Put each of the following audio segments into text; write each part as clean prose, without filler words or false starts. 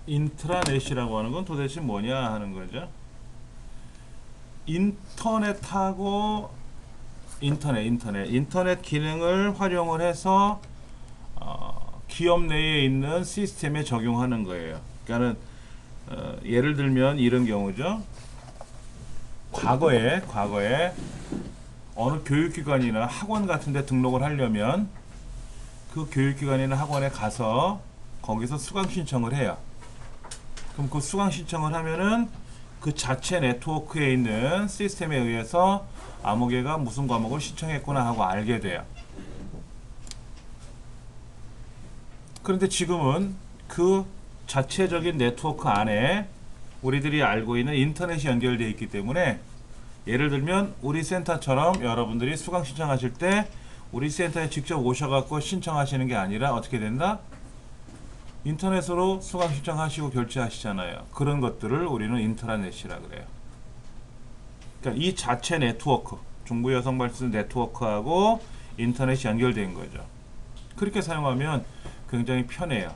인트라넷이라고 하는 건 도대체 뭐냐 하는 거죠. 인터넷하고 인터넷 기능을 활용을 해서 기업 내에 있는 시스템에 적용하는 거예요. 그러니까는 예를 들면 이런 경우죠. 과거에 어느 교육기관이나 학원 같은 데 등록을 하려면 그 교육기관이나 학원에 가서 거기서 수강 신청을 해요. 그럼 그 수강 신청을 하면은 그 자체 네트워크에 있는 시스템에 의해서 아무개가 무슨 과목을 신청했구나 하고 알게 돼요. 그런데 지금은 그 자체적인 네트워크 안에 우리들이 알고 있는 인터넷이 연결되어 있기 때문에 예를 들면 우리 센터처럼 여러분들이 수강 신청하실 때 우리 센터에 직접 오셔갖고 신청하시는 게 아니라 어떻게 된다? 인터넷으로 수강 신청하시고 결제하시잖아요. 그런 것들을 우리는 인트라넷이라 그래요. 그러니까 이 자체 네트워크, 중부 여성 발전 네트워크하고 인터넷이 연결된 거죠. 그렇게 사용하면 굉장히 편해요.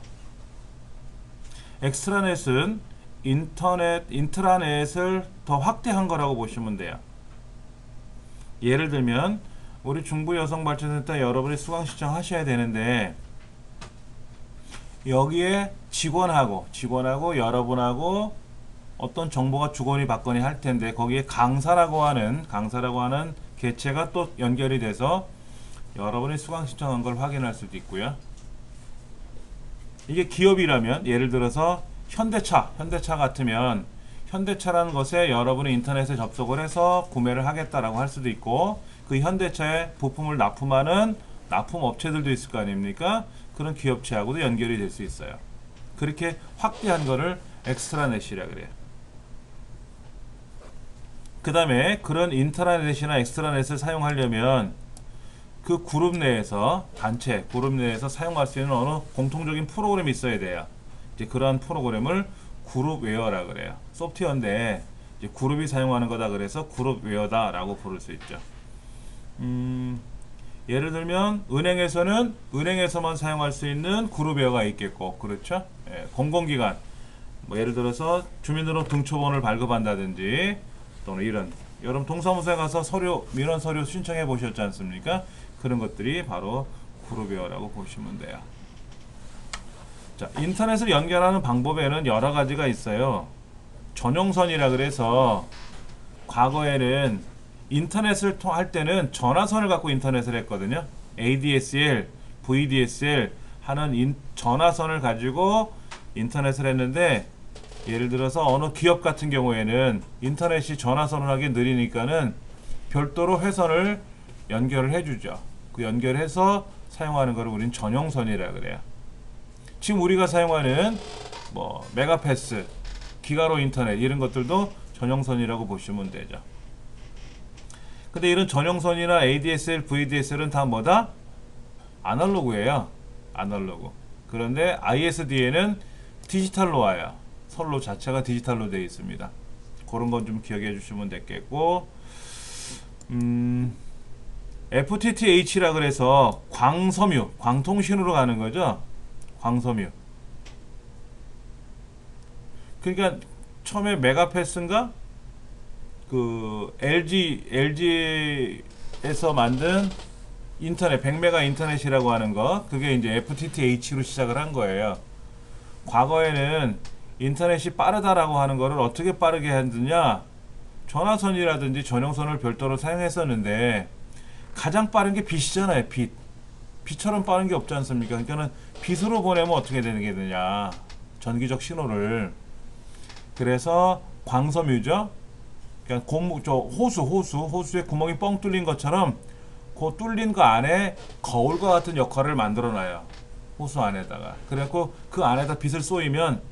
엑스트라넷은 인트라넷을 더 확대한 거라고 보시면 돼요. 예를 들면 우리 중부 여성 발전센터 여러분이 수강 신청하셔야 되는데 여기에 직원하고 여러분하고 어떤 정보가 주거니 받거니 할 텐데 거기에 강사라고 하는 개체가 또 연결이 돼서 여러분이 수강 신청한 걸 확인할 수도 있고요. 이게 기업이라면 예를 들어서 현대차 같으면 현대차라는 것에 여러분이 인터넷에 접속을 해서 구매를 하겠다라고 할 수도 있고 그 현대차에 부품을 납품하는 납품업체들도 있을 거 아닙니까? 그런 기업체하고도 연결이 될 수 있어요. 그렇게 확대한 거를 엑스트라넷이라 그래요. 그 다음에 그런 인트라넷이나 엑스트라넷을 사용하려면 그 그룹 내에서 그룹 내에서 사용할 수 있는 어느 공통적인 프로그램이 있어야 돼요. 이제 그러한 프로그램을 그룹웨어라 그래요. 소프트웨어인데 이제 그룹이 사용하는 거다 그래서 그룹웨어다라고 부를 수 있죠. 예를 들면 은행에서만 사용할 수 있는 그룹웨어가 있겠고, 그렇죠? 예, 공공기관, 뭐 예를 들어서 주민등록 등초본을 발급한다든지 또는 여러분 동사무소에 가서 민원 서류 신청해 보셨지 않습니까? 그런 것들이 바로 그룹웨어라고 보시면 돼요. 자, 인터넷을 연결하는 방법에는 여러 가지가 있어요. 전용선이라 그래서 과거에는 인터넷을 할 때는 전화선을 갖고 인터넷을 했거든요. ADSL, VDSL 하는 전화선을 가지고 인터넷을 했는데 예를 들어서 어느 기업 같은 경우에는 인터넷이 전화선을 하기 느리니까는 별도로 회선을 연결을 해주죠. 그 연결해서 사용하는 것을 우리는 전용선이라 그래요. 지금 우리가 사용하는 뭐 메가패스, 기가로 인터넷 이런 것들도 전용선이라고 보시면 되죠. 근데 이런 전용선이나 ADSL, VDSL은 다 뭐다? 아날로그예요. 아날로그. 그런데 ISDN은 디지털로 와요. 선로 자체가 디지털로 되어 있습니다. 그런 건 좀 기억해 주시면 되겠고, FTTH라 그래서 광섬유, 광통신으로 가는 거죠. 광섬유. 그러니까 처음에 메가패스인가? 그 LG에서 만든 인터넷 100메가 인터넷이라고 하는 거, 그게 이제 FTTH로 시작을 한 거예요. 과거에는 인터넷이 빠르다라고 하는 거를 어떻게 빠르게 했느냐, 전화선이라든지 전용선을 별도로 사용했었는데 가장 빠른 게 빛이잖아요. 빛처럼 빠른 게 없지 않습니까? 그러니까는 빛으로 보내면 어떻게 되는 게 되냐, 전기적 신호를. 그래서 광섬유죠. 그러니까 호수에 구멍이 뻥 뚫린 것처럼 그 뚫린 거 안에 거울과 같은 역할을 만들어 놔요. 호수 안에다가. 그래갖고 그 안에다 빛을 쏘이면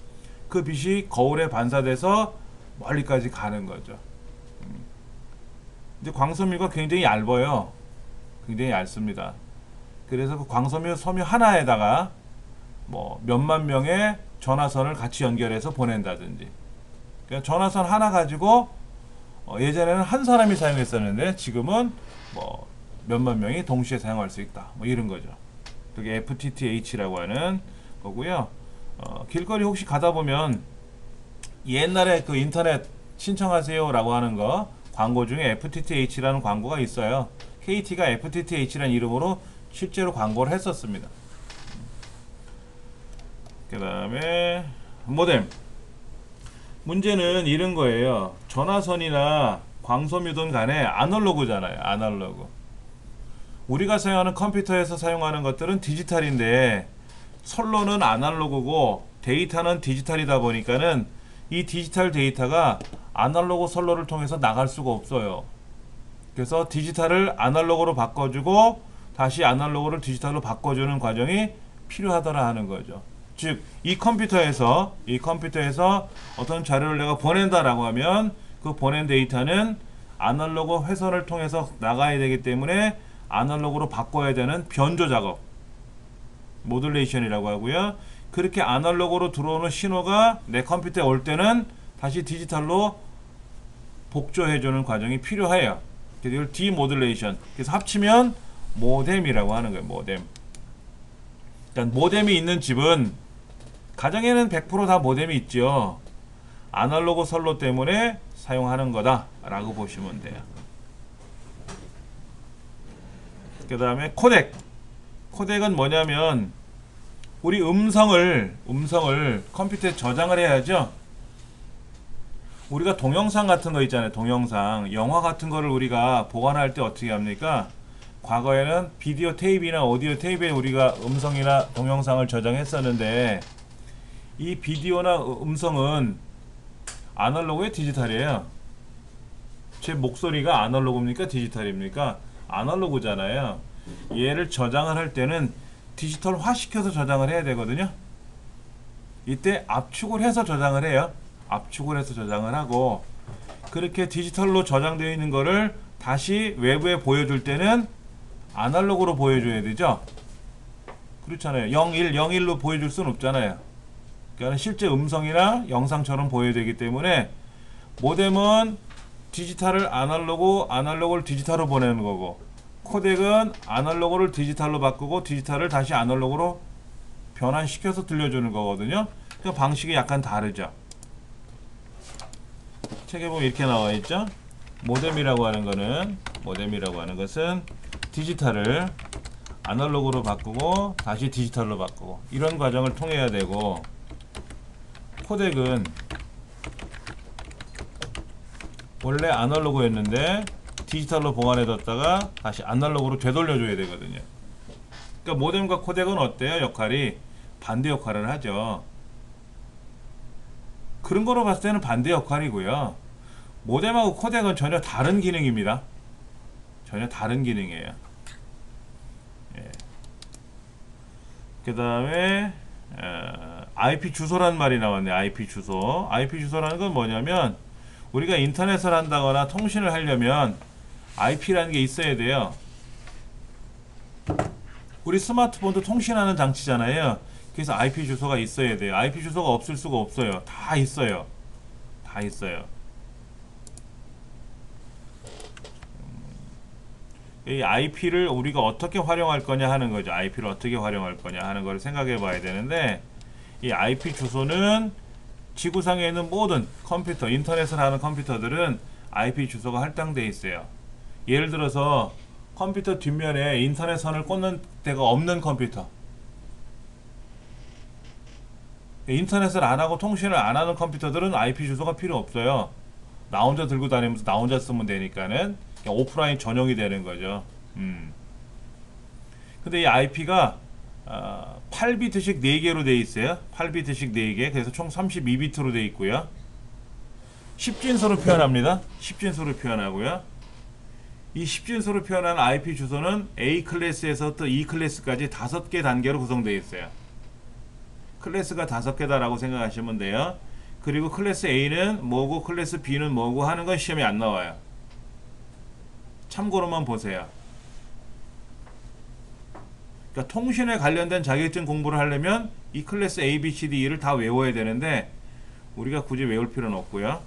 그 빛이 거울에 반사돼서 멀리까지 가는 거죠. 이제 광섬유가 굉장히 얇아요. 굉장히 얇습니다. 그래서 그 섬유 하나에다가 뭐 몇만 명의 전화선을 같이 연결해서 보낸다든지. 그러니까 전화선 하나 가지고 예전에는 한 사람이 사용했었는데 지금은 뭐 몇만 명이 동시에 사용할 수 있다. 뭐 이런 거죠. 그게 FTTH라고 하는 거고요. 길거리 혹시 가다 보면 옛날에 그 인터넷 신청하세요 라고 하는 거 광고 중에 FTTH라는 광고가 있어요. KT가 FTTH라는 이름으로 실제로 광고를 했었습니다. 그 다음에 모뎀. 문제는 이런 거예요. 전화선이나 광섬유든 간에 아날로그잖아요. 아날로그. 우리가 사용하는 컴퓨터에서 사용하는 것들은 디지털인데 선로는 아날로그고 데이터는 디지털이다 보니까는 이 디지털 데이터가 아날로그 선로를 통해서 나갈 수가 없어요. 그래서 디지털을 아날로그로 바꿔주고 다시 아날로그를 디지털로 바꿔주는 과정이 필요하더라 하는 거죠. 즉, 이 컴퓨터에서 어떤 자료를 내가 보낸다라고 하면 그 보낸 데이터는 아날로그 회선을 통해서 나가야 되기 때문에 아날로그로 바꿔야 되는 변조 작업, 모듈레이션이라고 하고요. 그렇게 아날로그로 들어오는 신호가 내 컴퓨터에 올 때는 다시 디지털로 복조해주는 과정이 필요해요. 그래서 이걸 디모듈레이션. 그래서 합치면 모뎀이라고 하는 거예요. 모뎀. 일단 모뎀이 있는 집은 가정에는 100% 다 모뎀이 있죠. 아날로그 선로 때문에 사용하는 거다 라고 보시면 돼요. 그 다음에 코덱. 코덱은 뭐냐면 우리 음성을 컴퓨터에 저장을 해야죠. 우리가 동영상 같은 거 있잖아요. 동영상, 영화 같은 거를 우리가 보관할 때 어떻게 합니까? 과거에는 비디오 테이프나 오디오 테이프에 우리가 음성이나 동영상을 저장했었는데 이 비디오나 음성은 아날로그의 디지털이에요. 제 목소리가 아날로그입니까? 디지털입니까? 아날로그잖아요. 얘를 저장을 할 때는 디지털화 시켜서 저장을 해야 되거든요. 이때 압축을 해서 저장을 해요. 압축을 해서 저장을 하고 그렇게 디지털로 저장되어 있는 거를 다시 외부에 보여줄 때는 아날로그로 보여줘야 되죠. 그렇잖아요. 01, 01로 보여줄 수는 없잖아요. 그러니까 실제 음성이나 영상처럼 보여야 되기 때문에 모뎀은 디지털을 아날로그를 디지털로 보내는 거고 코덱은 아날로그를 디지털로 바꾸고 디지털을 다시 아날로그로 변환시켜서 들려주는 거거든요. 그 방식이 약간 다르죠. 책에 보면 이렇게 나와 있죠. 모뎀이라고 하는 것은 디지털을 아날로그로 바꾸고 다시 디지털로 바꾸고 이런 과정을 통해야 되고 코덱은 원래 아날로그였는데 디지털로 보관해뒀다가 다시 아날로그로 되돌려줘야 되거든요. 그러니까 모뎀과 코덱은 어때요? 역할이 반대 역할을 하죠. 그런 거로 봤을 때는 반대 역할이고요. 모뎀하고 코덱은 전혀 다른 기능입니다. 전혀 다른 기능이에요. 예. 그 다음에 IP 주소란 말이 나왔네요. IP 주소. IP 주소라는 건 뭐냐면 우리가 인터넷을 한다거나 통신을 하려면 IP라는 게 있어야 돼요. 우리 스마트폰도 통신하는 장치잖아요. 그래서 IP 주소가 있어야 돼요. IP 주소가 없을 수가 없어요. 다 있어요. 다 있어요. 이 IP를 우리가 어떻게 활용할 거냐 하는 거죠. IP를 어떻게 활용할 거냐 하는 걸 생각해 봐야 되는데 이 IP 주소는 지구상에 있는 모든 컴퓨터, 인터넷을 하는 컴퓨터들은 IP 주소가 할당되어 있어요. 예를 들어서 컴퓨터 뒷면에 인터넷 선을 꽂는 데가 없는 컴퓨터, 인터넷을 안 하고 통신을 안 하는 컴퓨터들은 IP 주소가 필요 없어요. 나 혼자 들고 다니면서 나 혼자 쓰면 되니까는 그냥 오프라인 전용이 되는 거죠. 근데 이 IP가 8비트씩 4개로 되어 있어요. 8비트씩 4개. 그래서 총 32비트로 되어 있고요. 10진수로 표현합니다. 10진수로 표현하고요. 이 10진수로 표현한 IP 주소는 A 클래스에서 또 E 클래스까지 5개 단계로 구성되어 있어요. 클래스가 5개다라고 생각하시면 돼요. 그리고 클래스 A는 뭐고 클래스 B는 뭐고 하는 건 시험에 안 나와요. 참고로만 보세요. 그러니까 통신에 관련된 자격증 공부를 하려면 이 클래스 A, B, C, D를 다 외워야 되는데 우리가 굳이 외울 필요는 없고요.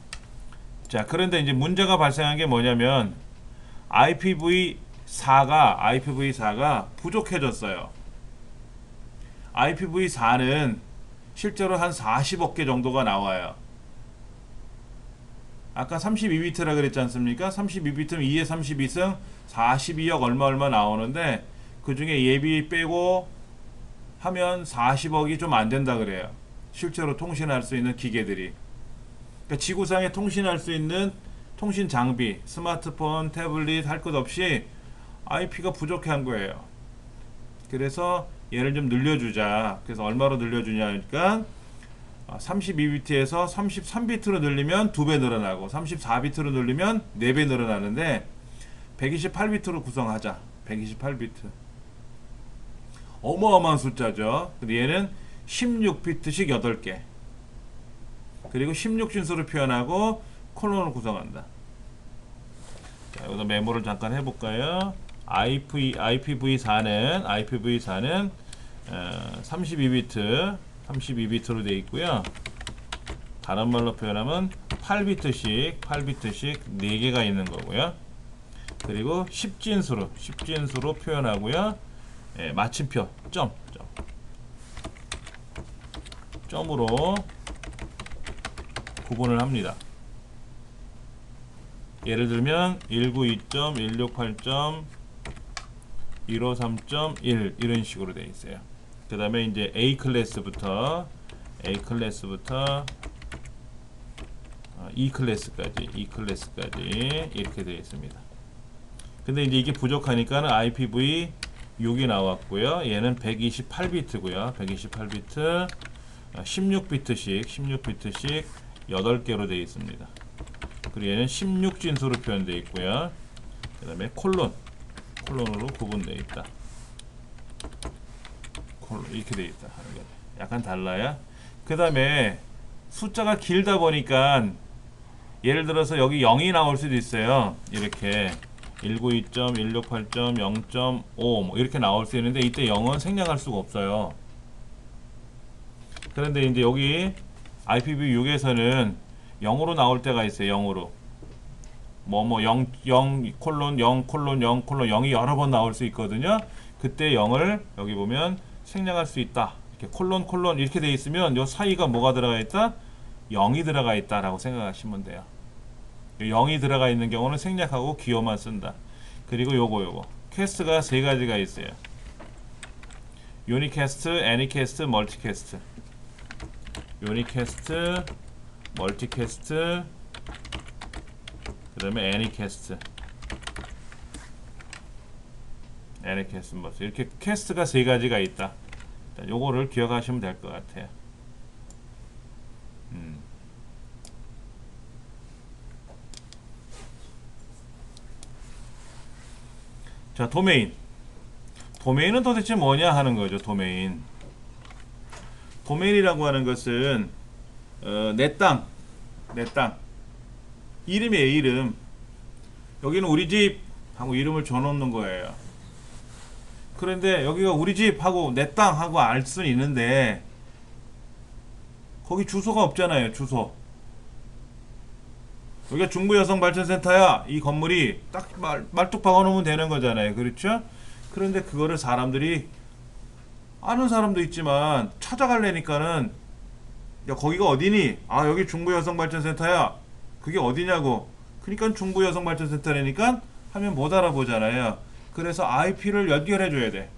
자, 그런데 이제 문제가 발생한 게 뭐냐면 IPv4가 부족해졌어요. IPv4는 실제로 한 40억 개 정도가 나와요. 아까 32비트라 그랬지 않습니까? 32비트면 2에 32승 42억 얼마 나오는데 그 중에 예비 빼고 하면 40억이 좀 안 된다 그래요. 실제로 통신할 수 있는 기계들이. 그러니까 지구상에 통신할 수 있는 통신 장비, 스마트폰, 태블릿 할 것 없이 IP가 부족한 거예요. 그래서 얘를 좀 늘려주자. 그래서 얼마로 늘려주냐니까 32비트에서 33비트로 늘리면 2배 늘어나고 34비트로 늘리면 4배 늘어나는데 128비트로 구성하자. 128비트. 어마어마한 숫자죠. 근데 얘는 16비트씩 8개. 그리고 16진수로 표현하고 콜론을 구성한다. 자, 여기서 메모를 잠깐 해볼까요? IPv4는 32비트로 되어 있고요. 다른 말로 표현하면 8비트씩 4개가 있는 거고요. 그리고 10진수로 표현하고요. 예, 마침표 점으로 구분을 합니다. 예를 들면 192.168.153.1 이런 식으로 되어 있어요. 그 다음에 이제 A 클래스부터 E 클래스까지 이렇게 되어 있습니다. 근데 이제 이게 부족하니까 IPv6이 나왔고요. 얘는 128비트고요. 128비트 16비트씩 8개로 되어 있습니다. 그리고 얘는 16진수로 표현되어 있고요. 그 다음에 콜론으로 구분되어 있다. 이렇게 되어 있다 하는 거죠. 약간 달라요. 그 다음에 숫자가 길다 보니까 예를 들어서 여기 0이 나올 수도 있어요. 이렇게 192.168.0.5 뭐 이렇게 나올 수 있는데 이때 0은 생략할 수가 없어요. 그런데 이제 여기 IPv6에서는 0으로 나올 때가 있어요. 0으로 0 콜론 0 콜론 0 콜론 0이 여러 번 나올 수 있거든요. 그때 0을 여기 보면 생략할 수 있다. 이렇게 콜론 이렇게 돼 있으면 요 사이가 뭐가 들어가 있다? 0이 들어가 있다라고 생각하시면 돼요. 0이 들어가 있는 경우는 생략하고 기호만 쓴다. 그리고 요거 캐스트가 3가지가 있어요. 유니캐스트, 애니캐스트, 멀티캐스트. 유니캐스트, 멀티캐스트, 그 다음에 애니캐스트. 이렇게 캐스트가 3가지가 있다. 요거를 기억하시면 될 것 같아요. 자, 도메인은 도대체 뭐냐 하는 거죠. 도메인이라고 하는 것은 내 땅 이름이에요. 이름. 여기는 우리 집 하고 이름을 줘놓는 거예요. 그런데 여기가 우리 집 하고 내 땅 하고 알 수는 있는데 거기 주소가 없잖아요. 주소. 여기가 중부여성발전센터야. 이 건물이 딱 말뚝 박아놓으면 되는 거잖아요. 그렇죠? 그런데 그거를 사람들이 아는 사람도 있지만 찾아가려니까는 야 거기가 어디니? 아 여기 중부여성발전센터야. 그게 어디냐고. 그러니까 중부여성발전센터라니까 하면 못 알아보잖아요. 그래서 IP를 연결해 줘야 돼.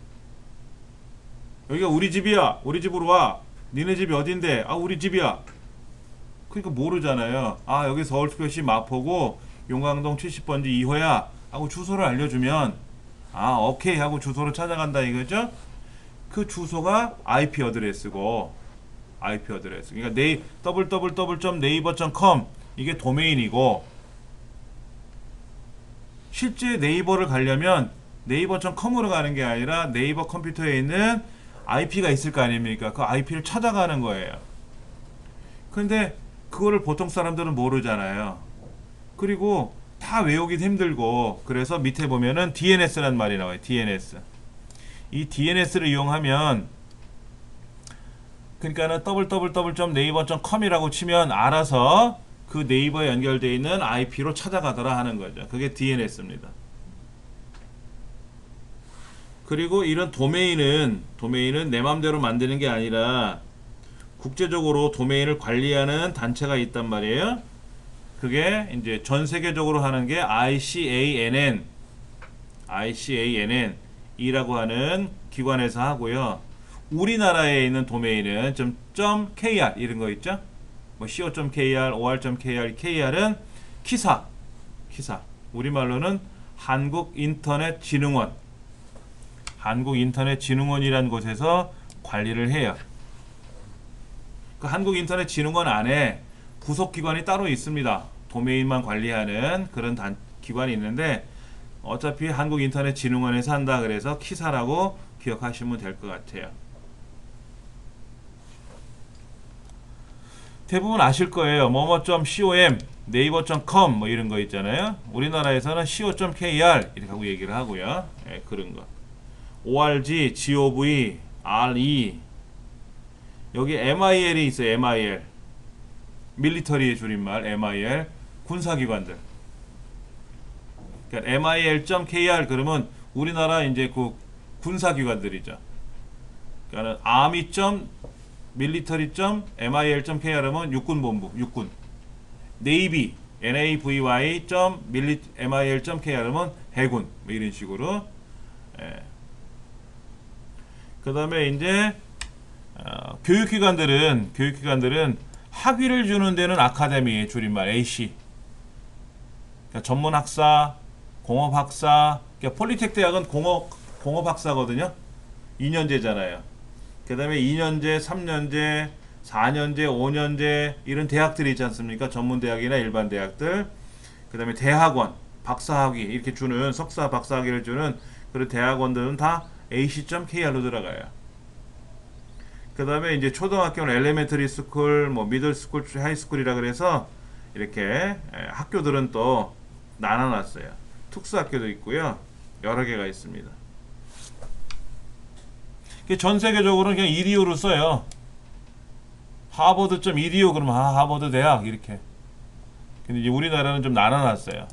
여기가 우리 집이야. 우리 집으로 와. 니네 집이 어딘데? 아 우리 집이야. 그러니까 모르잖아요. 아 여기 서울특별시 마포구 용광동 70번지 2호야 하고 주소를 알려주면 아 오케이 하고 주소를 찾아간다 이거죠. 그 주소가 IP 어드레스고 그러니까 www.naver.com 이게 도메인이고 실제 네이버를 가려면 naver.com으로 가는 게 아니라 네이버 컴퓨터에 있는 IP가 있을 거 아닙니까? 그 IP를 찾아가는 거예요. 근데 그거를 보통 사람들은 모르잖아요. 그리고 다 외우기 힘들고 그래서 밑에 보면은 DNS라는 말이 나와요. DNS. 이 DNS를 이용하면 그러니까는 www.naver.com이라고 치면 알아서 그 네이버에 연결되어 있는 IP로 찾아가더라 하는 거죠. 그게 DNS입니다. 그리고 이런 도메인은 내 맘대로 만드는 게 아니라 국제적으로 도메인을 관리하는 단체가 있단 말이에요. 그게 이제 전 세계적으로 하는 게 ICANN이라고 하는 기관에서 하고요. 우리나라에 있는 도메인은 .kr 이런 거 있죠? 뭐 co.kr, or.kr, kr은 키사. 우리말로는 한국인터넷진흥원이라는 곳에서 관리를 해요. 그 한국인터넷진흥원 안에 부속기관이 따로 있습니다. 도메인만 관리하는 그런 기관이 있는데 어차피 한국인터넷진흥원에서 한다 그래서 키사라고 기억하시면 될 것 같아요. 대부분 아실 거예요. 뭐뭐.com, 네이버.com 뭐 이런 거 있잖아요. 우리나라에서는 co.kr 이렇게 하고 얘기를 하고요. 예, 그런 거. org, gov, re 여기 mil이 있어요. mil 밀리터리의 줄임말 mil 군사기관들. 그러니까 mil.kr 그러면 우리나라 이제 그 군사기관들이죠. 그러니까 army.military.mil.kr 하면 육군본부, 육군. navy, navy.mil.kr 하면 해군, 뭐 이런 식으로. 예. 그 다음에 이제 교육기관들은 학위를 주는 데는 아카데미 줄임말 AC. 그러니까 전문학사, 공업학사. 그러니까 폴리텍 대학은 공업학사거든요. 2년제잖아요. 그 다음에 2년제, 3년제, 4년제, 5년제 이런 대학들이 있지 않습니까? 전문대학이나 일반 대학들. 그 다음에 대학원, 박사학위 이렇게 주는 석사, 박사학위를 주는 그런 대학원들은 다 AC.kr로 들어가요. 그 다음에 이제 초등학교는 엘레멘터리 스쿨, 뭐 미들 스쿨, 하이스쿨이라 그래서 이렇게 학교들은 또 나눠놨어요. 특수학교도 있고요. 여러 개가 있습니다. 전 세계적으로는 그냥 EDU로 써요. 하버드.edu 그러면 하버드 대학 이렇게. 근데 이제 우리나라는 좀 나눠놨어요.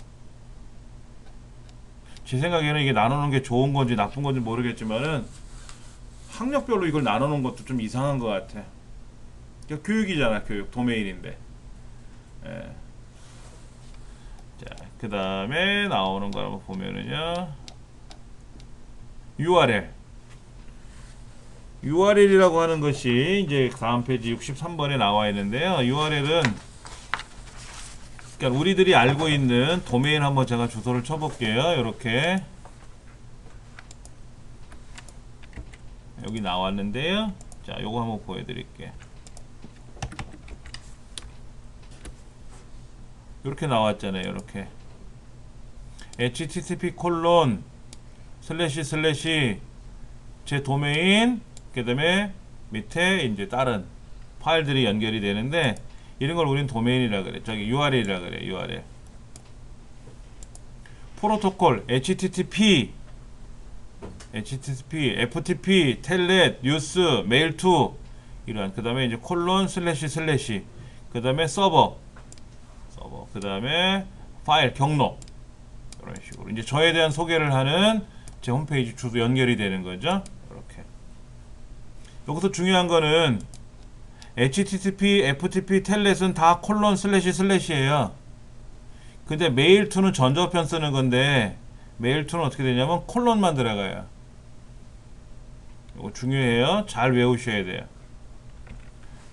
제 생각에는 이게 나누는 게 좋은 건지 나쁜 건지 모르겠지만은 학력별로 이걸 나누는 것도 좀 이상한 것 같아. 그러니까 교육이잖아, 교육 도메인인데. 예. 자, 그 다음에 나오는 거 한번 보면은요. URL이라고 하는 것이 이제 다음 페이지 63번에 나와 있는데요. URL은 그러니까 우리들이 알고 있는 도메인 한번 제가 주소를 쳐볼게요. 이렇게 여기 나왔는데요. 자, 요거 한번 보여드릴게요. 이렇게 나왔잖아요. 이렇게 http:// 제 도메인 그 다음에 밑에 이제 다른 파일들이 연결이 되는데 이런 걸 우리는 도메인이라 그래. 저기 URL이라 그래. URL. 프로토콜 HTTP, FTP, 텔넷, 뉴스, 메일 투 이런 그 다음에 이제 콜론 슬래시 그 다음에 서버 그 다음에 파일 경로 이런 식으로 이제 저에 대한 소개를 하는 제 홈페이지 주소 연결이 되는 거죠. 이렇게. 여기서 중요한 거는 HTTP, FTP, 텔넷은 다 콜론 슬래시예요. 근데 메일2는 전자우편 쓰는 건데 메일2는 어떻게 되냐면 콜론만 들어가요. 이거 중요해요. 잘 외우셔야 돼요.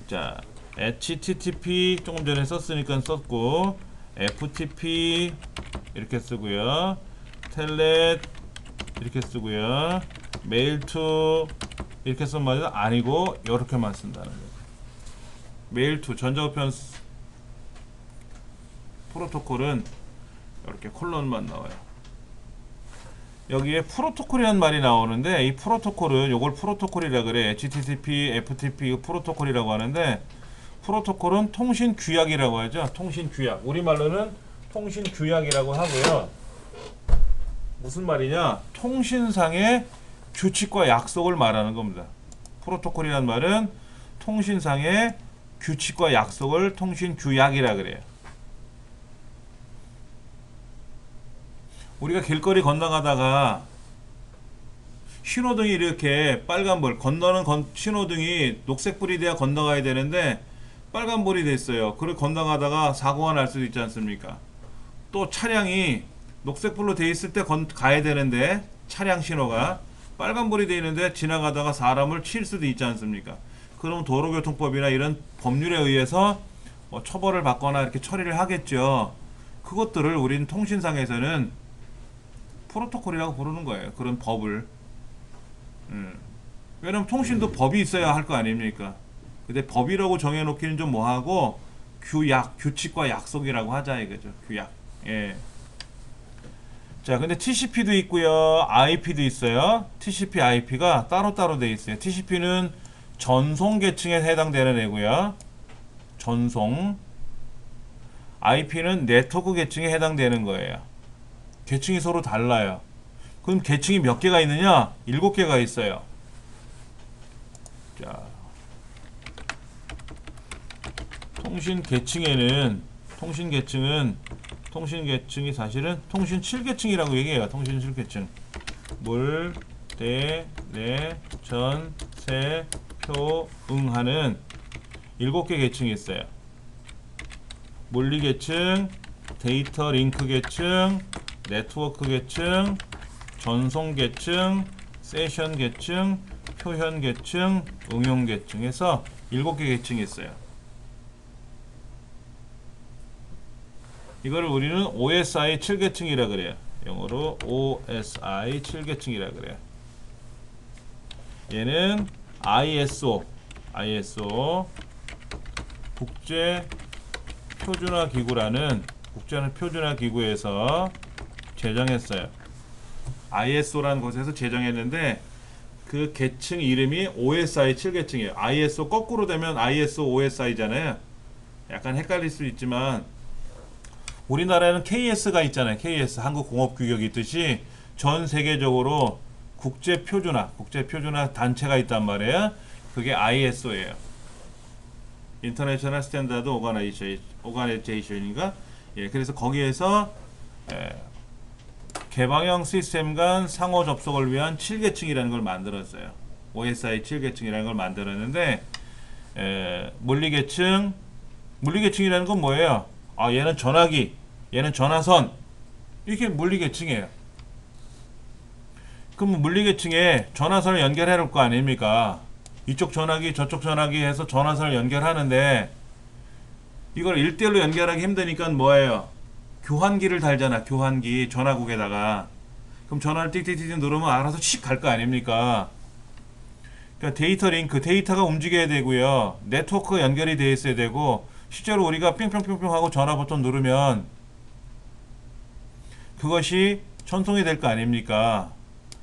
자, HTTP 조금 전에 썼으니까 썼고 FTP 이렇게 쓰고요. 텔넷 이렇게 쓰고요. 메일2 이렇게 쓴 말이 아니고 이렇게만 쓴다는 거예요. 메일2 전자우편 프로토콜은 이렇게 콜론만 나와요. 여기에 프로토콜이라는 말이 나오는데 이 프로토콜은 요걸 프로토콜이라 그래. HTTP, FTP 프로토콜이라고 하는데 프로토콜은 통신 규약이라고 하죠. 통신 규약. 우리말로는 통신 규약이라고 하고요. 무슨 말이냐? 통신상의 규칙과 약속을 말하는 겁니다. 프로토콜이라는 말은 통신상의 규칙과 약속을 통신 규약이라 그래요. 우리가 길거리 건너가다가 신호등이 이렇게 빨간불 건너는 신호등이 녹색불이 돼야 건너가야 되는데 빨간불이 됐어요. 그리고 건너가다가 사고가 날 수도 있지 않습니까? 또 차량이 녹색불로 돼 있을 때 가야 되는데 차량 신호가 빨간불이 돼 있는데 지나가다가 사람을 칠 수도 있지 않습니까? 그럼 도로교통법이나 이런 법률에 의해서 뭐 처벌을 받거나 이렇게 처리를 하겠죠. 그것들을 우리는 통신상에서는 프로토콜이라고 부르는 거예요. 그런 법을. 왜냐면 통신도 법이 있어야 할 거 아닙니까? 근데 법이라고 정해놓기는 좀 뭐하고 규칙과 약속이라고 하자 이거죠. 규약. 예. 자, 근데 TCP도 있고요, IP도 있어요. TCP, IP가 따로따로 돼 있어요. TCP는 전송 계층에 해당되는 애고요. 전송. IP는 네트워크 계층에 해당되는 거예요. 계층이 서로 달라요. 그럼 계층이 몇 개가 있느냐? 7개가 있어요. 자, 통신 계층이 사실은 통신 7계층이라고 얘기해요. 통신 7계층. 물, 대, 내, 전, 세, 표, 응 하는 7개 계층이 있어요. 물리 계층, 데이터 링크 계층, 네트워크 계층, 전송 계층, 세션 계층, 표현 계층, 응용 계층에서 7개 계층이 있어요. 이거를 우리는 OSI 7계층이라 그래요. 영어로 OSI 7계층이라 그래요. 얘는 ISO 국제 표준화 기구라는 국제 표준화 기구에서 제정했어요. ISO라는 곳에서 제정했는데 그 계층 이름이 OSI 7계층이에요. ISO 거꾸로 되면 ISO OSI잖아요. 약간 헷갈릴 수 있지만 우리나라에는 KS가 있잖아요. KS 한국공업규격이 있듯이 전 세계적으로 국제 표준화 단체가 있단 말이에요. 그게 ISO예요. 인터내셔널 스탠다드 오가나이제이션인가? 예, 그래서 거기에서 개방형 시스템 간 상호 접속을 위한 7계층이라는 걸 만들었어요. OSI 7계층이라는 걸 만들었는데 물리계층이라는 건 뭐예요? 아, 얘는 전화기, 얘는 전화선, 이렇게 물리계층이에요. 그럼 물리계층에 전화선을 연결해 놓을 거 아닙니까? 이쪽 전화기 저쪽 전화기 해서 전화선을 연결하는데 이걸 1대1로 연결하기 힘드니까 뭐예요? 교환기를 달잖아. 교환기 전화국에다가. 그럼 전화를 띡띡띡 누르면 알아서 씩 갈 거 아닙니까? 그러니까 데이터 링크, 데이터가 움직여야 되고요. 네트워크가 연결이 되어 있어야 되고 실제로 우리가 뿅뿅뿅뿅 하고 전화 버튼 누르면 그것이 전송이 될 거 아닙니까?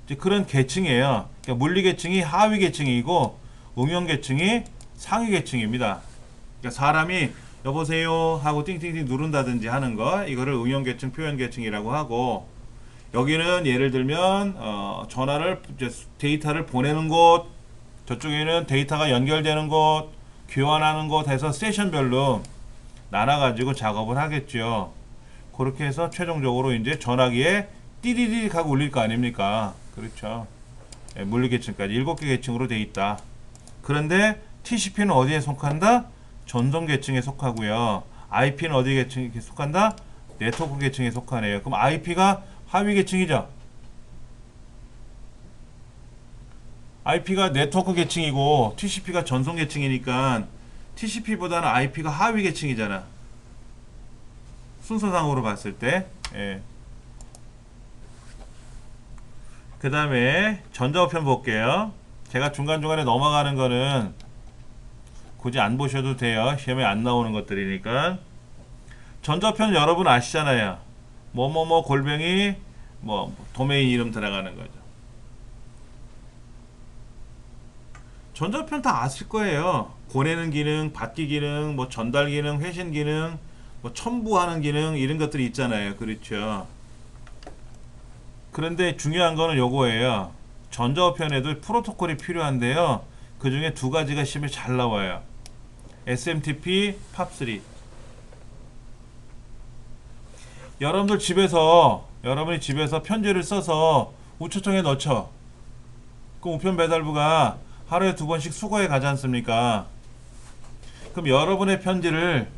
이제 그런 계층이에요. 그러니까 물리 계층이 하위 계층이고 응용 계층이 상위 계층입니다. 그러니까 사람이 여보세요 하고 띵띵띵 누른다든지 하는 거, 이거를 응용 계층, 표현 계층이라고 하고, 여기는 예를 들면 전화를 데이터를 보내는 곳, 저쪽에는 데이터가 연결되는 곳, 교환하는 곳 해서 세션별로 나눠가지고 작업을 하겠죠. 그렇게 해서 최종적으로 이제 전화기에 띠디디 하고 울릴 거 아닙니까? 그렇죠. 예, 물리 계층까지 7개 계층으로 돼 있다. 그런데 TCP는 어디에 속한다? 전송 계층에 속하고요. IP는 어디 계층에 속한다? 네트워크 계층에 속하네요. 그럼 IP가 하위 계층이죠. IP가 네트워크 계층이고 TCP가 전송 계층이니까 TCP보다는 IP가 하위 계층이잖아. 순서상으로 봤을 때. 예. 그 다음에 전자우편 볼게요. 제가 중간중간에 넘어가는 거는 굳이 안 보셔도 돼요. 시험에 안 나오는 것들이니까. 전자우편 여러분 아시잖아요. 뭐뭐뭐 골뱅이 뭐 도메인 이름 들어가는 거죠. 전자우편 다 아실 거예요. 보내는 기능, 받기 기능, 뭐 전달 기능, 회신 기능, 뭐 첨부하는 기능 이런 것들이 있잖아요. 그렇죠. 그런데 중요한 거는 요거예요. 전자우편에도 프로토콜이 필요한데요. 그 중에 두 가지가 시험에 잘 나와요. SMTP, POP3. 여러분이 집에서 편지를 써서 우체통에 넣죠. 그럼 우편 배달부가 하루에 2번씩 수거해 가지 않습니까? 그럼 여러분의 편지를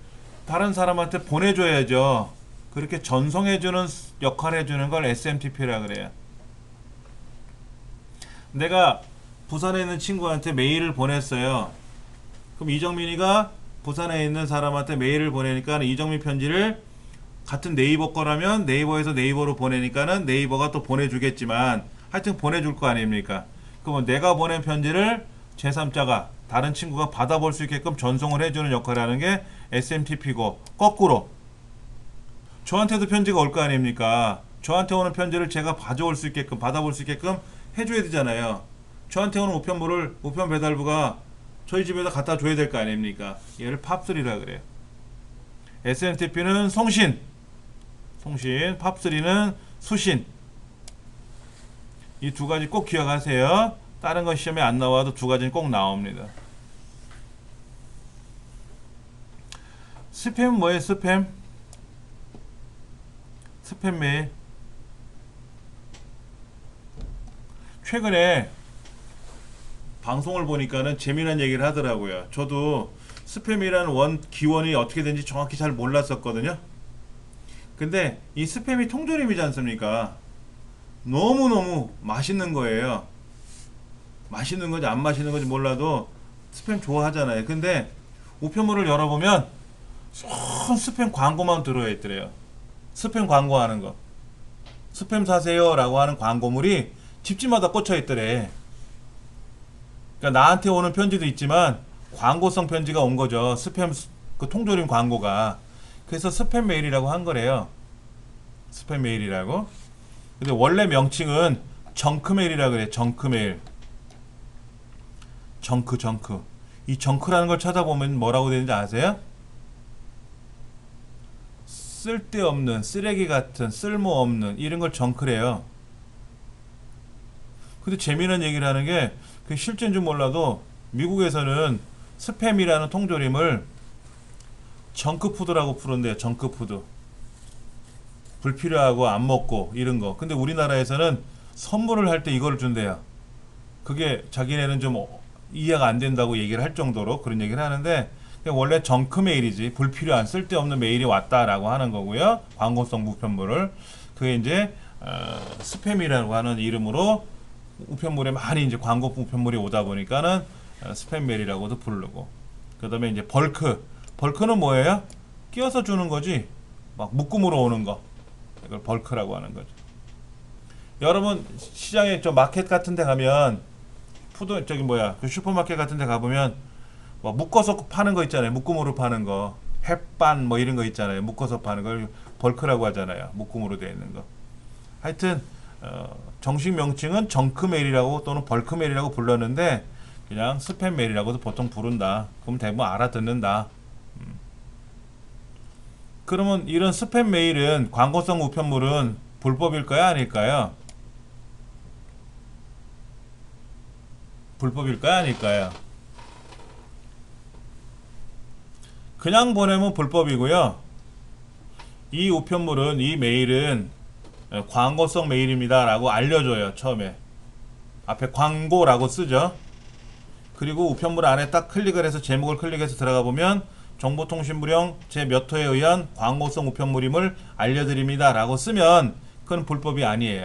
다른 사람한테 보내줘야죠. 그렇게 전송해주는 역할을 해주는 걸 SMTP라 그래요. 내가 부산에 있는 친구한테 메일을 보냈어요. 그럼 이정민이가 부산에 있는 사람한테 메일을 보내니까 이정민 편지를 같은 네이버 거라면 네이버에서 네이버로 보내니까는 네이버가 또 보내주겠지만 하여튼 보내줄 거 아닙니까? 그러면 내가 보낸 편지를 제3자가 다른 친구가 받아볼 수 있게끔 전송을 해주는 역할을 하는 게 SMTP고, 거꾸로 저한테도 편지가 올 거 아닙니까? 저한테 오는 편지를 제가 받아볼 수 있게끔 해줘야 되잖아요. 저한테 오는 우편물을 우편 배달부가 저희 집에다 갖다 줘야 될 거 아닙니까? 얘를 팝3라 그래요. SMTP는 송신, 팝3는 수신. 이 두 가지 꼭 기억하세요. 다른 거 시험에 안 나와도 두 가지는 꼭 나옵니다. 스팸은 뭐예요? 스팸 메일. 최근에 방송을 보니까는 재미난 얘기를 하더라고요. 저도 스팸이라는 기원이 어떻게 되는지 정확히 잘 몰랐었거든요. 근데 이 스팸이 통조림이지 않습니까? 너무너무 맛있는 거예요. 맛있는 건지 안 맛있는 건지 몰라도 스팸 좋아하잖아요. 근데 우편물을 열어보면 스팸 광고만 들어야 있더래요. 스팸 광고하는 거, 스팸 사세요 라고 하는 광고물이 집집마다 꽂혀 있더래. 그러니까 나한테 오는 편지도 있지만 광고성 편지가 온 거죠. 스팸 그 통조림 광고가. 그래서 스팸 메일이라고 한 거래요. 스팸 메일이라고. 근데 원래 명칭은 정크 메일이라고 그래. 정크 메일. 정크. 이 정크라는 걸 찾아보면 뭐라고 되는지 아세요? 쓸데없는, 쓰레기 같은, 쓸모없는 이런 걸 정크래요. 근데 재미난 얘기를 하는 게 그게 실제인 줄 몰라도 미국에서는 스팸이라는 통조림을 정크푸드라고 부른대요. 정크푸드. 불필요하고 안 먹고 이런 거. 근데 우리나라에서는 선물을 할 때 이걸 준대요. 그게 자기네는 좀 이해가 안 된다고 얘기를 할 정도로 그런 얘기를 하는데, 원래 정크 메일이지 불필요한 쓸데없는 메일이 왔다라고 하는 거고요. 광고성 우편물을. 그게 이제 스팸이라고 하는 이름으로 우편물에 많이 이제 광고 우편물이 오다 보니까는 스팸 메일이라고도 부르고. 그다음에 이제 벌크는 뭐예요? 끼워서 주는 거지. 막 묶음으로 오는 거. 이걸 벌크라고 하는 거죠. 여러분 시장에 저 마켓 같은 데 가면 그 슈퍼마켓 같은 데 가보면 뭐 묶어서 파는 거 있잖아요. 묶음으로 파는 거. 햇반 뭐 이런 거 있잖아요. 묶어서 파는 걸 벌크라고 하잖아요. 묶음으로 되어 있는 거. 하여튼 정식 명칭은 정크메일이라고 또는 벌크메일이라고 불렀는데 그냥 스팸 메일이라고도 보통 부른다. 그럼 대부분 알아듣는다. 그러면 이런 스팸 메일은, 광고성 우편물은 불법일까요? 아닐까요? 불법일까요? 아닐까요? 그냥 보내면 불법이고요. 이 우편물은, 이 메일은 광고성 메일입니다 라고 알려줘요. 처음에 앞에 광고라고 쓰죠. 그리고 우편물 안에 딱 클릭을 해서 제목을 클릭해서 들어가 보면 정보통신부령 제 몇 호에 의한 광고성 우편물임을 알려드립니다 라고 쓰면 그건 불법이 아니에요.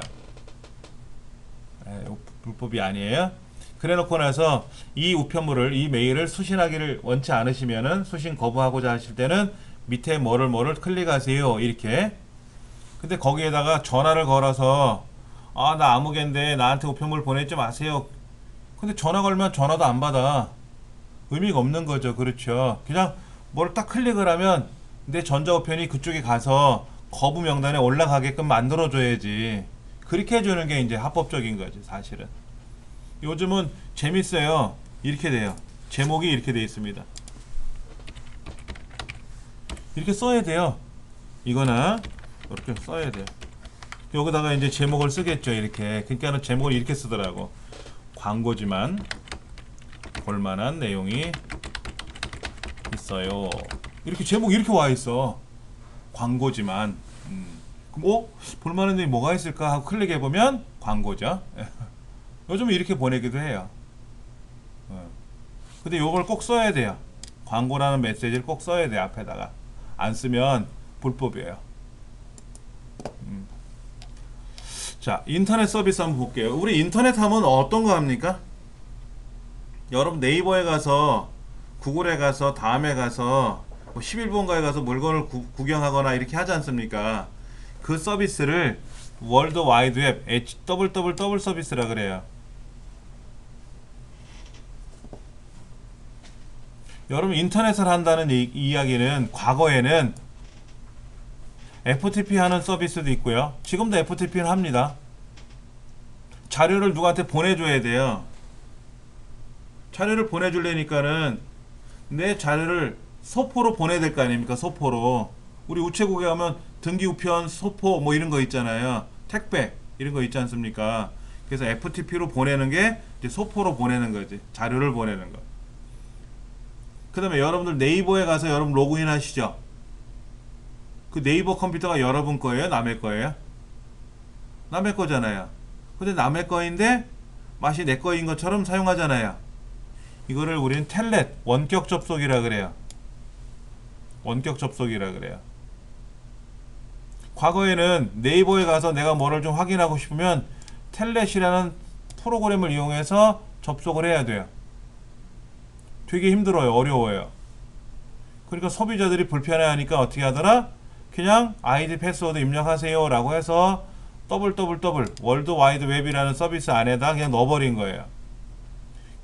불법이 아니에요. 그래 놓고 나서 이 우편물을, 이 메일을 수신하기를 원치 않으시면은, 수신 거부하고자 하실 때는 밑에 뭐를 클릭하세요 이렇게. 근데 거기에다가 전화를 걸어서 나 아무개인데 나한테 우편물 보내지 마세요. 근데 전화 걸면 전화도 안 받아. 의미가 없는 거죠. 그렇죠. 그냥 뭘 딱 클릭을 하면 내 전자우편이 그쪽에 가서 거부 명단에 올라가게끔 만들어줘야지. 그렇게 해주는 게 이제 합법적인 거지 사실은. 요즘은 재밌어요. 이렇게 돼요. 제목이 이렇게 되어 있습니다. 이렇게 써야 돼요. 이거나 이렇게 써야 돼요. 여기다가 이제 제목을 쓰겠죠. 이렇게. 그러니까 제목을 이렇게 쓰더라고. 광고지만 볼만한 내용이 있어요. 이렇게 제목이 이렇게 와 있어. 광고지만. 그럼 볼만한 내용이 뭐가 있을까 하고 클릭해 보면 광고죠. 요즘 이렇게 보내기도 해요. 근데 요걸 꼭 써야 돼요. 광고라는 메시지를 꼭 써야 돼요. 앞에다가. 안 쓰면 불법이에요. 자, 인터넷 서비스 한번 볼게요. 우리 인터넷 하면 어떤 거 합니까? 여러분 네이버에 가서, 구글에 가서, 다음에 가서, 뭐 11번가에 가서 물건을 구경하거나 이렇게 하지 않습니까? 그 서비스를 월드 와이드 웹 HWWW 서비스라 그래요. 여러분 인터넷을 한다는 이야기는 과거에는 FTP 하는 서비스도 있고요. 지금도 FTP는 합니다. 자료를 누구한테 보내줘야 돼요. 자료를 보내주려니까는 내 자료를 소포로 보내야 될 거 아닙니까? 소포로. 우리 우체국에 가면 등기우편, 소포 뭐 이런 거 있잖아요. 택배 이런 거 있지 않습니까? 그래서 FTP로 보내는 게 이제 소포로 보내는 거지. 자료를 보내는 거. 그 다음에 여러분들 네이버에 가서 여러분 로그인 하시죠. 그 네이버 컴퓨터가 여러분 거예요? 남의 거예요? 남의 거잖아요. 근데 남의 거인데 맛이 내 거인 것처럼 사용하잖아요. 이거를 우리는 텔넷, 원격 접속이라 그래요. 원격 접속이라 그래요. 과거에는 네이버에 가서 내가 뭐를 좀 확인하고 싶으면 텔넷이라는 프로그램을 이용해서 접속을 해야 돼요. 되게 힘들어요. 어려워요. 그러니까 소비자들이 불편해하니까 어떻게 하더라? 그냥 아이디 패스워드 입력하세요 라고 해서 www 월드 와이드 웹이라는 서비스 안에다 그냥 넣어버린 거예요.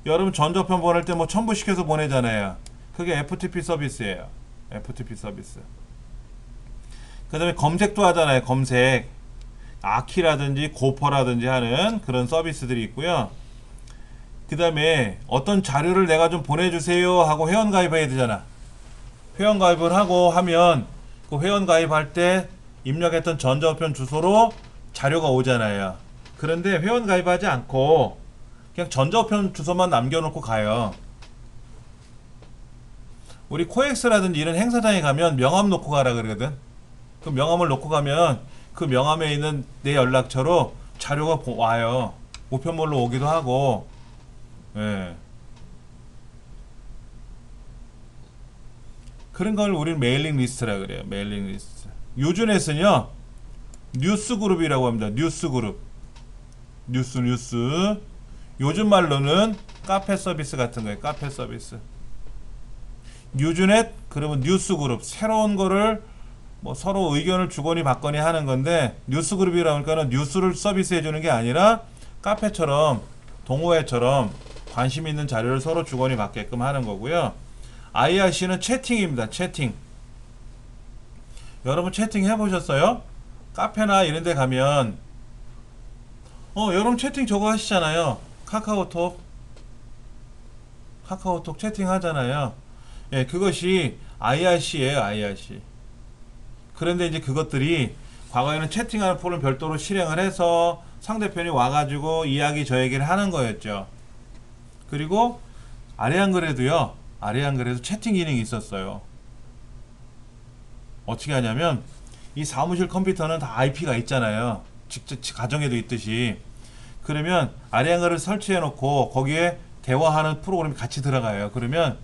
여러분 전조편 보낼 때 뭐 첨부시켜서 보내잖아요. 그게 FTP 서비스예요. FTP 서비스. 그 다음에 검색도 하잖아요. 검색. 아키라든지 고퍼라든지 하는 그런 서비스들이 있고요. 그 다음에 어떤 자료를 내가 좀 보내주세요 하고 회원가입해야 되잖아. 회원가입을 하고 하면 그 회원가입할 때 입력했던 전자우편 주소로 자료가 오잖아요. 그런데 회원가입하지 않고 그냥 전자우편 주소만 남겨놓고 가요. 우리 코엑스라든지 이런 행사장에 가면 명함 놓고 가라 그러거든. 그 명함을 놓고 가면 그 명함에 있는 내 연락처로 자료가 와요. 우편물로 오기도 하고. 예. 그런 걸 우리는 메일링 리스트라 그래요. 메일링 리스트. 요즘에서는요 뉴스 그룹이라고 합니다. 뉴스 그룹. 뉴스. 요즘 말로는 카페 서비스 같은 거예요. 카페 서비스. 뉴즈넷 그러면 뉴스 그룹. 새로운 거를 뭐 서로 의견을 주거니 받거니 하는 건데 뉴스 그룹이라고 하니까는 뉴스를 서비스해 주는 게 아니라 카페처럼 동호회처럼 관심 있는 자료를 서로 주거니 받게끔 하는 거고요. IRC는 채팅입니다. 채팅. 여러분 채팅 해보셨어요? 카페나 이런 데 가면 여러분 채팅 저거 하시잖아요. 카카오톡 채팅 하잖아요. 예, 그것이 IRC예요. IRC. 그런데 이제 그것들이 과거에는 채팅하는 프로그램 별도로 실행을 해서 상대편이 와가지고 이야기 저 얘기를 하는 거였죠. 그리고 아래 한글에도요. 아래 한글에도 채팅 기능이 있었어요. 어떻게 하냐면 이 사무실 컴퓨터는 다 IP가 있잖아요. 직접 가정에도 있듯이. 그러면 아래 한글을 설치해 놓고 거기에 대화하는 프로그램이 같이 들어가요. 그러면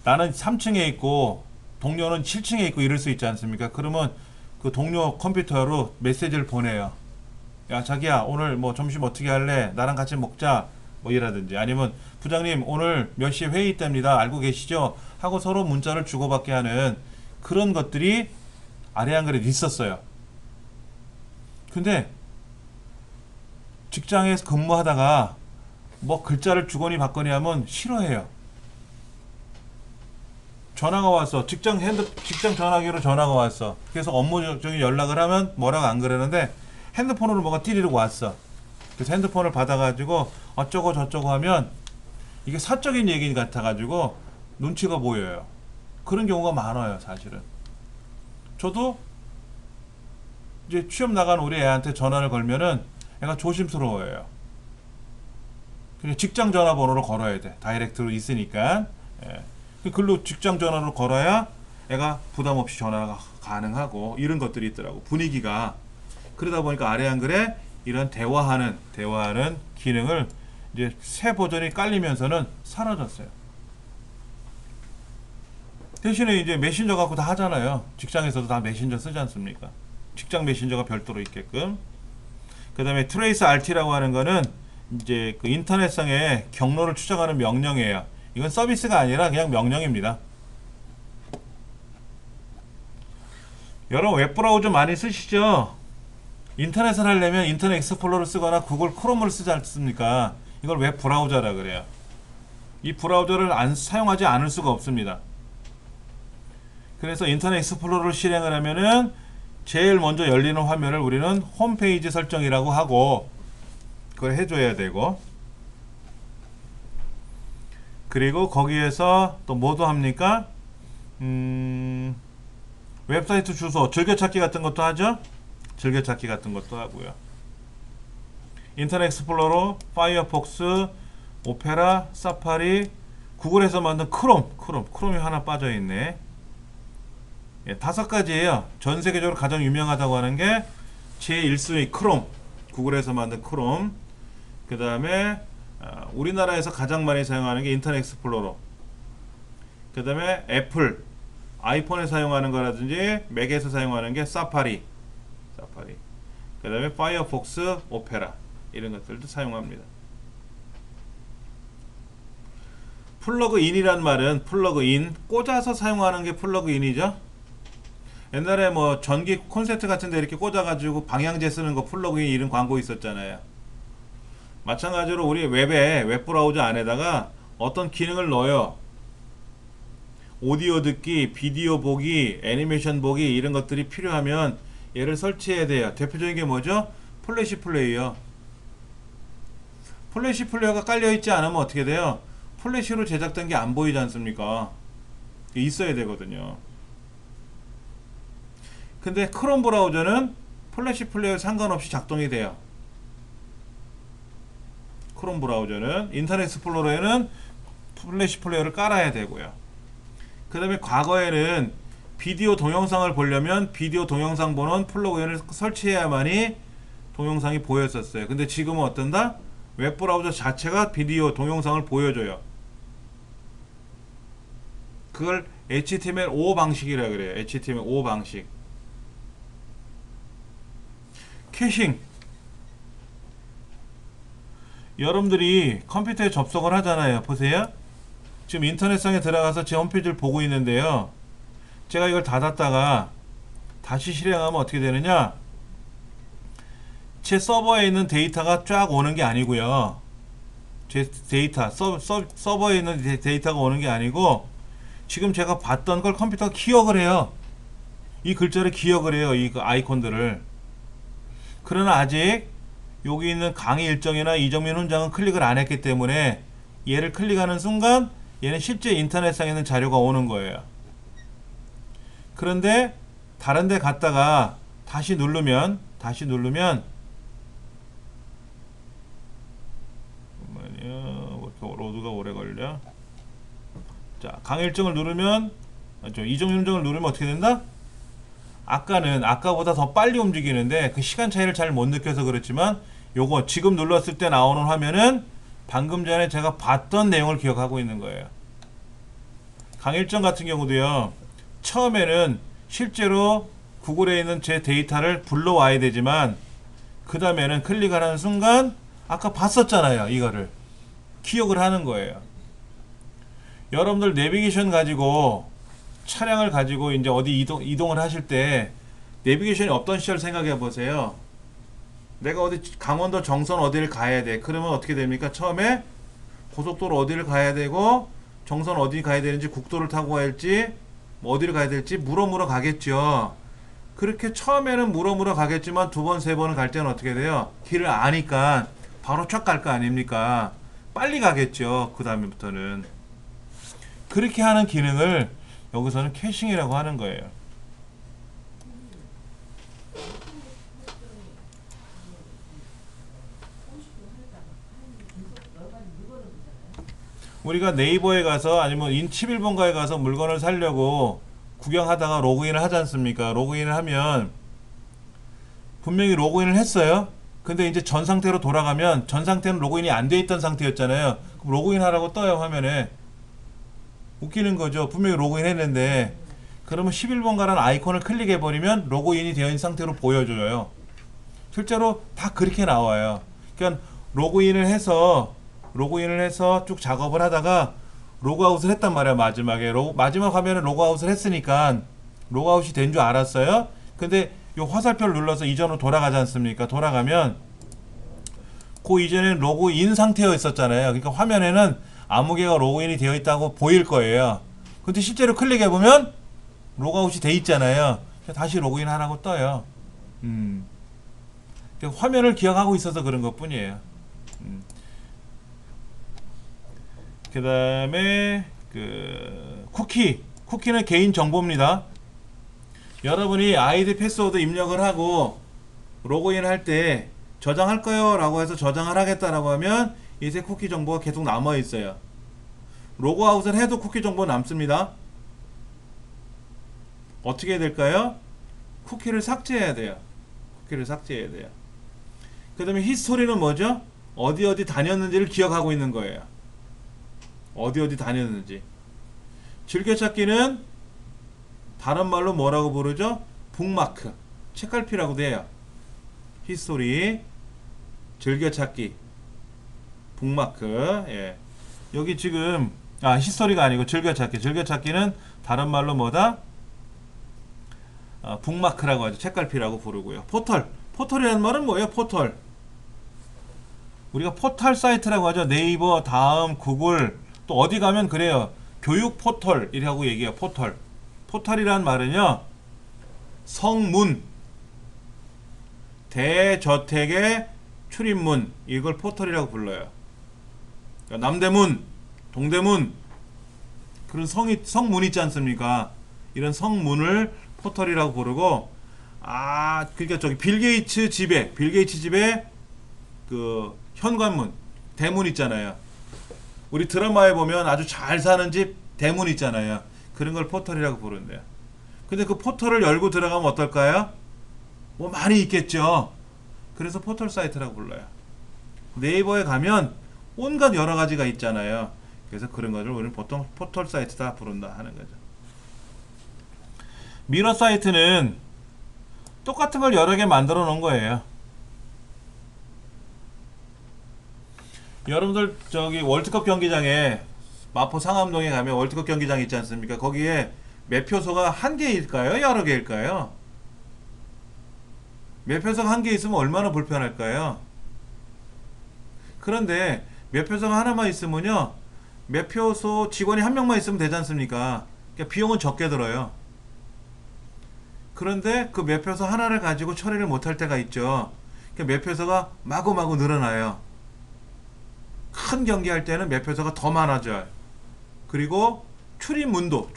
나는 3층에 있고 동료는 7층에 있고 이럴 수 있지 않습니까? 그러면 그 동료 컴퓨터로 메시지를 보내요. 야 자기야 오늘 뭐 점심 어떻게 할래? 나랑 같이 먹자 뭐 이라든지 아니면 부장님 오늘 몇 시에 회의 있답니다. 알고 계시죠? 하고 서로 문자를 주고받게 하는 그런 것들이 아래 한글에 있었어요. 근데 직장에서 근무하다가 뭐 글자를 주거니 받거니 하면 싫어해요. 전화가 왔어. 직장 전화기로 전화가 왔어. 그래서 업무적인 연락을 하면 뭐라고 안 그러는데 핸드폰으로 뭐가 띠리르고 왔어. 그래서 핸드폰을 받아가지고 어쩌고 저쩌고 하면 이게 사적인 얘기 같아가지고 눈치가 보여요. 그런 경우가 많아요. 사실은. 저도 이제 취업 나간 우리 애한테 전화를 걸면은 애가 조심스러워해요. 그냥 직장 전화번호로 걸어야 돼. 다이렉트로 있으니까. 예. 글로 직장 전화로 걸어야 애가 부담 없이 전화가 가능하고 이런 것들이 있더라고. 분위기가. 그러다 보니까 아래 한글에 이런 대화하는 기능을 이제 새 버전이 깔리면서는 사라졌어요. 대신에 이제 메신저 갖고 다 하잖아요. 직장에서도 다 메신저 쓰지 않습니까? 직장 메신저가 별도로 있게끔. 그 다음에 트레이스 RT라고 하는 거는 이제 그 인터넷상의 경로를 추적하는 명령이에요. 이건 서비스가 아니라 그냥 명령입니다. 여러분 웹브라우저 많이 쓰시죠? 인터넷을 하려면 인터넷 익스플로러를 쓰거나 구글 크롬을 쓰지 않습니까? 이걸 웹브라우저라 그래요. 이 브라우저를 사용하지 않을 수가 없습니다. 그래서 인터넷 익스플로러를 실행을 하면은 제일 먼저 열리는 화면을 우리는 홈페이지 설정이라고 하고 그걸 해줘야 되고, 그리고 거기에서 또 뭐도 합니까? 웹사이트 주소, 즐겨찾기 같은 것도 하죠? 즐겨찾기 같은 것도 하고요. 인터넷 익스플로러, 파이어폭스, 오페라, 사파리, 구글에서 만든 크롬이 하나 빠져있네. 예, 5가지예요. 전 세계적으로 가장 유명하다고 하는 게 제1순위 크롬, 구글에서 만든 크롬. 그 다음에 우리나라에서 가장 많이 사용하는 게 인터넷 익스플로러. 그 다음에 애플, 아이폰에 사용하는 거라든지 맥에서 사용하는 게 사파리. 그 다음에 파이어폭스, 오페라, 이런 것들도 사용합니다. 플러그인이란 말은 플러그인, 꽂아서 사용하는 게 플러그인이죠. 옛날에 뭐 전기 콘센트 같은 데 이렇게 꽂아가지고 방향제 쓰는 거 플러그인 이런 광고 있었잖아요. 마찬가지로 우리 웹브라우저 안에다가 어떤 기능을 넣어요. 오디오 듣기, 비디오 보기, 애니메이션 보기, 이런 것들이 필요하면 얘를 설치해야 돼요. 대표적인 게 뭐죠? 플래시 플레이어. 플래시 플레이어가 깔려있지 않으면 어떻게 돼요? 플래시로 제작된 게 안 보이지 않습니까? 있어야 되거든요. 근데 크롬 브라우저는 플래시 플레이어 상관없이 작동이 돼요. 크롬 브라우저는. 인터넷 익스플로러에는 플래시 플레이어를 깔아야 되고요. 그 다음에 과거에는 비디오 동영상을 보려면 비디오 동영상 보는 플러그인을 설치해야만이 동영상이 보였었어요. 근데 지금은 어떤다? 웹브라우저 자체가 비디오 동영상을 보여줘요. 그걸 HTML5 방식이라 그래요. HTML5 방식. 캐싱. 여러분들이 컴퓨터에 접속을 하잖아요. 보세요. 지금 인터넷상에 들어가서 제 홈페이지를 보고 있는데요. 제가 이걸 닫았다가 다시 실행하면 어떻게 되느냐? 제 서버에 있는 데이터가 쫙 오는 게 아니고요. 제 데이터, 서버에 있는 데이터가 오는 게 아니고 지금 제가 봤던 걸 컴퓨터가 기억을 해요. 이 글자를 기억을 해요. 이 아이콘들을. 그러나 아직 여기 있는 강의 일정이나 이정민 훈장은 클릭을 안 했기 때문에 얘를 클릭하는 순간 얘는 실제 인터넷상에 있는 자료가 오는 거예요. 그런데 다른 데 갔다가 다시 누르면 잠깐만요. 왜 이렇게 로드가 오래 걸려? 자, 강의 일정을 누르면 이정민 훈장을 누르면 어떻게 된다? 아까보다 더 빨리 움직이는데 그 시간 차이를 잘 못 느껴서 그렇지만 요거 지금 눌렀을 때 나오는 화면은 방금 전에 제가 봤던 내용을 기억하고 있는 거예요. 강일정 같은 경우도요. 처음에는 실제로 구글에 있는 제 데이터를 불러와야 되지만 그 다음에는 클릭을 하는 순간 아까 봤었잖아요. 이거를 기억을 하는 거예요. 여러분들 내비게이션 가지고 차량을 가지고 이제 어디 이동을 하실 때 내비게이션이 없던 시절 생각해 보세요. 내가 어디 강원도 정선 어디를 가야 돼. 그러면 어떻게 됩니까? 처음에 고속도로 어디를 가야 되고 정선 어디 가야 되는지, 국도를 타고 가야 할지 뭐 어디를 가야 될지 물어 가겠죠. 그렇게 처음에는 물어 가겠지만 두 번, 세 번을 갈 때는 어떻게 돼요? 길을 아니까 바로 쫙 갈 거 아닙니까? 빨리 가겠죠. 그 다음부터는. 그렇게 하는 기능을 여기서는 캐싱이라고 하는 거예요. 우리가 네이버에 가서 아니면 인11번가에 가서 물건을 사려고 구경하다가 로그인을 하지 않습니까? 로그인을 하면 분명히 로그인을 했어요. 근데 이제 전 상태로 돌아가면 전 상태는 로그인이 안 돼 있던 상태였잖아요. 그럼 로그인 하라고 떠요, 화면에. 웃기는 거죠. 분명히 로그인 했는데. 그러면 11번가라는 아이콘을 클릭해버리면 로그인이 되어 있는 상태로 보여줘요. 실제로 다 그렇게 나와요. 그러니까 로그인을 해서 쭉 작업을 하다가 로그아웃을 했단 말이야. 마지막에 마지막 화면에 로그아웃을 했으니까 로그아웃이 된 줄 알았어요. 근데 요 화살표를 눌러서 이전으로 돌아가지 않습니까? 돌아가면 그 이전에는 로그인 상태여 있었잖아요. 그러니까 화면에는 아무 개가 로그인이 되어 있다고 보일 거예요. 근데 실제로 클릭해보면 로그아웃이 돼 있잖아요. 다시 로그인 하라고 떠요. 화면을 기억하고 있어서 그런 것 뿐이에요. 그 다음에 쿠키는 개인 정보입니다. 여러분이 아이디 패스워드 입력을 하고 로그인 할 때 저장할 거요 라고 해서 저장을 하겠다라고 하면 이제 쿠키 정보가 계속 남아 있어요. 로그아웃을 해도 쿠키 정보 남습니다. 어떻게 해야 될까요? 쿠키를 삭제해야 돼요. 그 다음에 히스토리는 뭐죠? 어디 다녔는지를 기억하고 있는 거예요. 어디 다녔는지. 즐겨찾기는 다른 말로 뭐라고 부르죠? 북마크, 책갈피라고도 해요. 히스토리, 즐겨찾기, 북마크. 예. 여기 지금 히스토리가 아니고 즐겨찾기는 다른 말로 뭐다? 북마크라고 하죠. 책갈피라고 부르고요. 포털이라는 말은 뭐예요? 포털. 우리가 포털 사이트라고 하죠. 네이버, 다음, 구글, 또 어디 가면 그래요. 교육 포털이라고 얘기해요. 포털이라는 말은요, 성문, 대저택의 출입문, 이걸 포털이라고 불러요. 그러니까 남대문, 동대문, 그런 성문 있지 않습니까? 이런 성문을 포털이라고 부르고, 그러니까 저기 빌 게이츠 집에 그 현관문, 대문 있잖아요. 우리 드라마에 보면 아주 잘 사는 집 대문 있잖아요. 그런 걸 포털이라고 부른대요. 근데 그 포털을 열고 들어가면 어떨까요? 뭐 많이 있겠죠. 그래서 포털 사이트라고 불러요. 네이버에 가면 온갖 여러 가지가 있잖아요. 그래서 그런 것을 우리는 보통 포털 사이트다 부른다 하는 거죠. 미러 사이트는 똑같은 걸 여러 개 만들어 놓은 거예요. 여러분들 저기 월드컵 경기장에 마포 상암동에 가면 월드컵 경기장 있지 않습니까? 거기에 매표소가 한 개일까요? 여러 개일까요? 매표소가 한 개 있으면 얼마나 불편할까요? 그런데 매표소가 하나만 있으면요, 매표소 직원이 한 명만 있으면 되지 않습니까? 그러니까 비용은 적게 들어요. 그런데 그 매표소 하나를 가지고 처리를 못할 때가 있죠. 그러니까 매표소가 마구마구 늘어나요. 큰 경기할 때는 매표소가 더 많아져요. 그리고 출입문도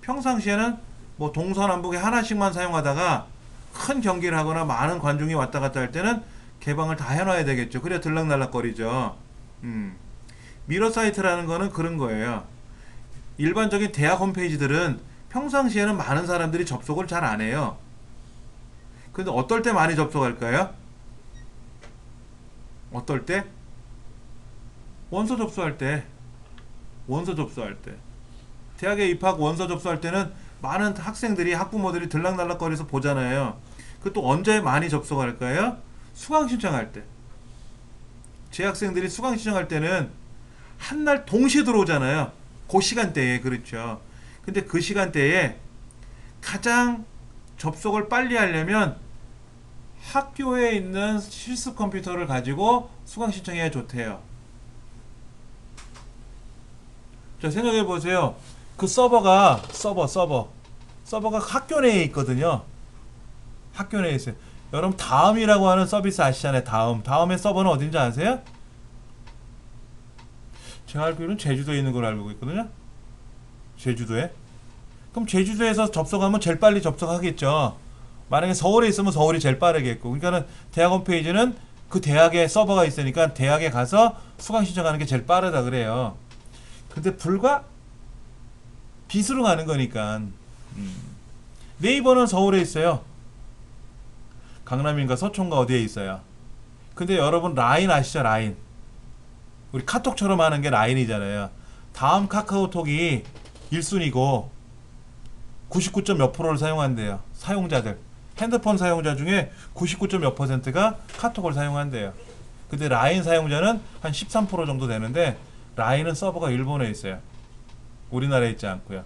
평상시에는 뭐 동서남북에 하나씩만 사용하다가 큰 경기를 하거나 많은 관중이 왔다 갔다 할 때는 개방을 다 해놔야 되겠죠. 그래야 들락날락거리죠. 미러 사이트라는 거는 그런 거예요. 일반적인 대학 홈페이지들은 평상시에는 많은 사람들이 접속을 잘 안 해요. 근데 어떨 때 많이 접속할까요? 어떨 때? 원서 접수할 때. 대학에 입학 원서 접수할 때는 많은 학생들이, 학부모들이 들락날락거려서 보잖아요. 그 또 언제 많이 접속할까요? 수강 신청할 때. 재학생들이 수강 신청할 때는 한날 동시에 들어오잖아요. 그 시간대에. 그렇죠. 근데 그 시간대에 가장 접속을 빨리 하려면 학교에 있는 실습 컴퓨터를 가지고 수강 신청해야 좋대요. 자, 생각해 보세요. 그 서버가 학교 내에 있거든요. 학교 내에 있어요. 여러분 다음이라고 하는 서비스 아시잖아요. 다음의 서버는 어딘지 아세요? 제가 알기로는 제주도에 있는 걸 알고 있거든요. 제주도에. 그럼 제주도에서 접속하면 제일 빨리 접속하겠죠. 만약에 서울에 있으면 서울이 제일 빠르겠고. 그러니까는 대학 홈페이지는 그 대학에 서버가 있으니까 대학에 가서 수강 신청하는 게 제일 빠르다 그래요. 근데 불과 빗으로 가는 거니까. 네이버는 서울에 있어요. 강남인가 서촌가 어디에 있어요. 근데 여러분 라인 아시죠? 라인. 우리 카톡처럼 하는 게 라인이잖아요. 다음 카카오톡이 1순위고 99. 몇 프로를 사용한대요. 사용자들. 핸드폰 사용자 중에 99. 몇 %가 카톡을 사용한대요. 근데 라인 사용자는 한 13% 정도 되는데 라인은 서버가 일본에 있어요. 우리나라에 있지 않고요.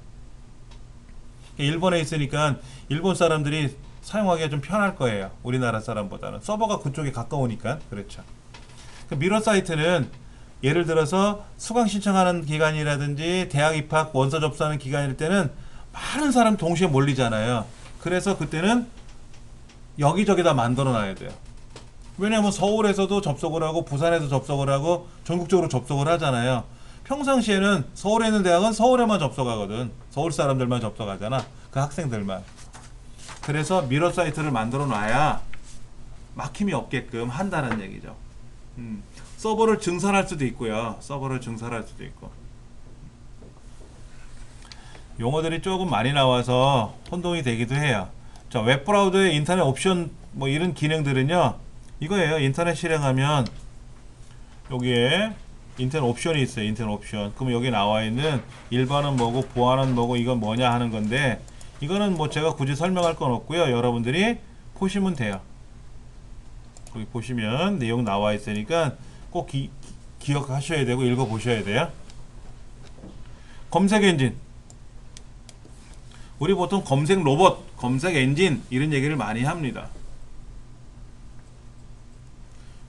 일본에 있으니까 일본 사람들이 사용하기가 좀 편할 거예요. 우리나라 사람보다는. 서버가 그쪽에 가까우니까. 그렇죠. 미러 사이트는 예를 들어서 수강 신청하는 기간이라든지 대학 입학 원서 접수하는 기간일 때는 많은 사람 동시에 몰리잖아요. 그래서 그때는 여기저기다 만들어 놔야 돼요. 왜냐하면 서울에서도 접속을 하고 부산에도 접속을 하고 전국적으로 접속을 하잖아요. 평상시에는 서울에 있는 대학은 서울에만 접속하거든. 서울 사람들만 접속하잖아. 그 학생들만. 그래서 미러 사이트를 만들어 놔야 막힘이 없게끔 한다는 얘기죠. 서버를 증설할 수도 있고요. 서버를 증설할 수도 있고. 용어들이 조금 많이 나와서 혼동이 되기도 해요. 자, 웹브라우저의 인터넷 옵션 뭐 이런 기능들은요. 이거예요. 인터넷 실행하면 여기에 인터넷 옵션이 있어요. 인터넷 옵션. 그럼 여기 나와 있는 일반은 뭐고 보안은 뭐고 이건 뭐냐 하는 건데 이거는 뭐 제가 굳이 설명할 건 없고요. 여러분들이 보시면 돼요. 여기 보시면 내용 나와 있으니까 꼭 기억하셔야 되고 읽어 보셔야 돼요. 검색 엔진. 우리 보통 검색 로봇, 검색 엔진 이런 얘기를 많이 합니다.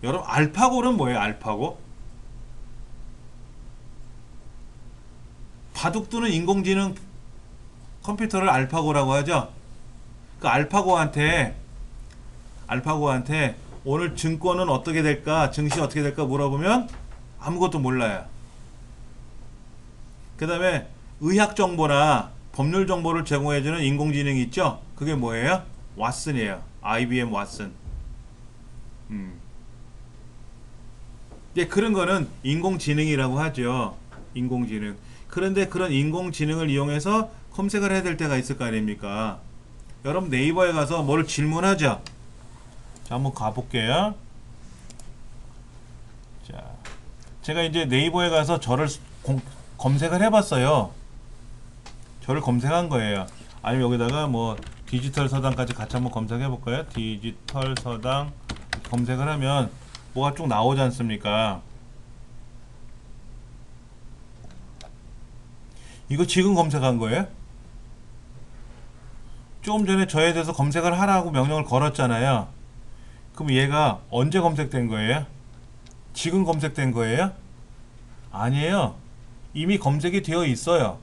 여러분 알파고는 뭐예요? 알파고? 바둑 두는 인공지능 컴퓨터를 알파고라고 하죠. 그 알파고한테 오늘 증권은 어떻게 될까, 증시 어떻게 될까 물어보면 아무것도 몰라요. 그 다음에 의학 정보나 법률 정보를 제공해주는 인공지능이 있죠. 그게 뭐예요? 왓슨이에요. IBM 왓슨. 예, 그런 거는 인공지능이라고 하죠. 인공지능. 그런데 그런 인공지능을 이용해서 검색을 해야 될 때가 있을 거 아닙니까? 여러분 네이버에 가서 뭘 질문하죠. 자, 한번 가볼게요. 자, 제가 이제 네이버에 가서 저를 검색을 해봤어요. 저를 검색한 거예요. 아니면 여기다가 뭐 디지털 서당까지 같이 한번 검색해 볼까요? 디지털 서당 검색을 하면 뭐가 쭉 나오지 않습니까? 이거 지금 검색한 거예요? 조금 전에 저에 대해서 검색을 하라고 명령을 걸었잖아요. 그럼 얘가 언제 검색된 거예요? 지금 검색된 거예요? 아니에요. 이미 검색이 되어 있어요.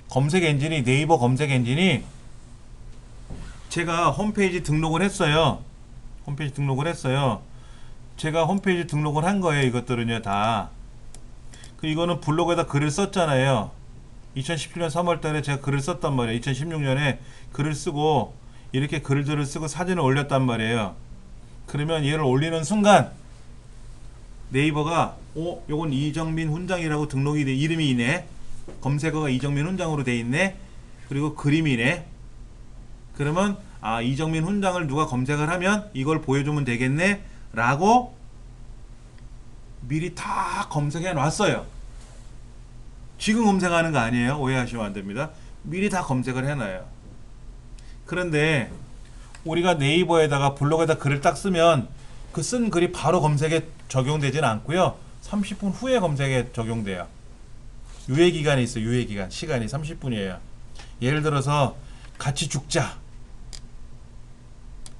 검색 엔진이, 네이버 검색 엔진이 제가 홈페이지 등록을 했어요. 홈페이지 등록을 했어요. 제가 홈페이지 등록을 한 거예요. 이것들은요 다. 이거는 블로그에다 글을 썼잖아요. 2017년 3월달에 제가 글을 썼단 말이에요. 2016년에 글을 쓰고 이렇게 글들을 쓰고 사진을 올렸단 말이에요. 그러면 얘를 올리는 순간 네이버가 요건 이정민 훈장이라고 등록이 돼, 이름이 있네. 검색어가 이정민 훈장으로 돼 있네. 그리고 그림이네. 그러면 이정민 훈장을 누가 검색을 하면 이걸 보여주면 되겠네 라고 미리 다 검색해 놨어요. 지금 검색하는 거 아니에요. 오해하시면 안 됩니다. 미리 다 검색을 해놔요. 그런데 우리가 네이버에다가 블로그에다 글을 딱 쓰면 그 쓴 글이 바로 검색에 적용되지는 않고요. 30분 후에 검색에 적용돼요. 유예기간이 있어요. 유예기간. 시간이 30분이에요. 예를 들어서 같이 죽자.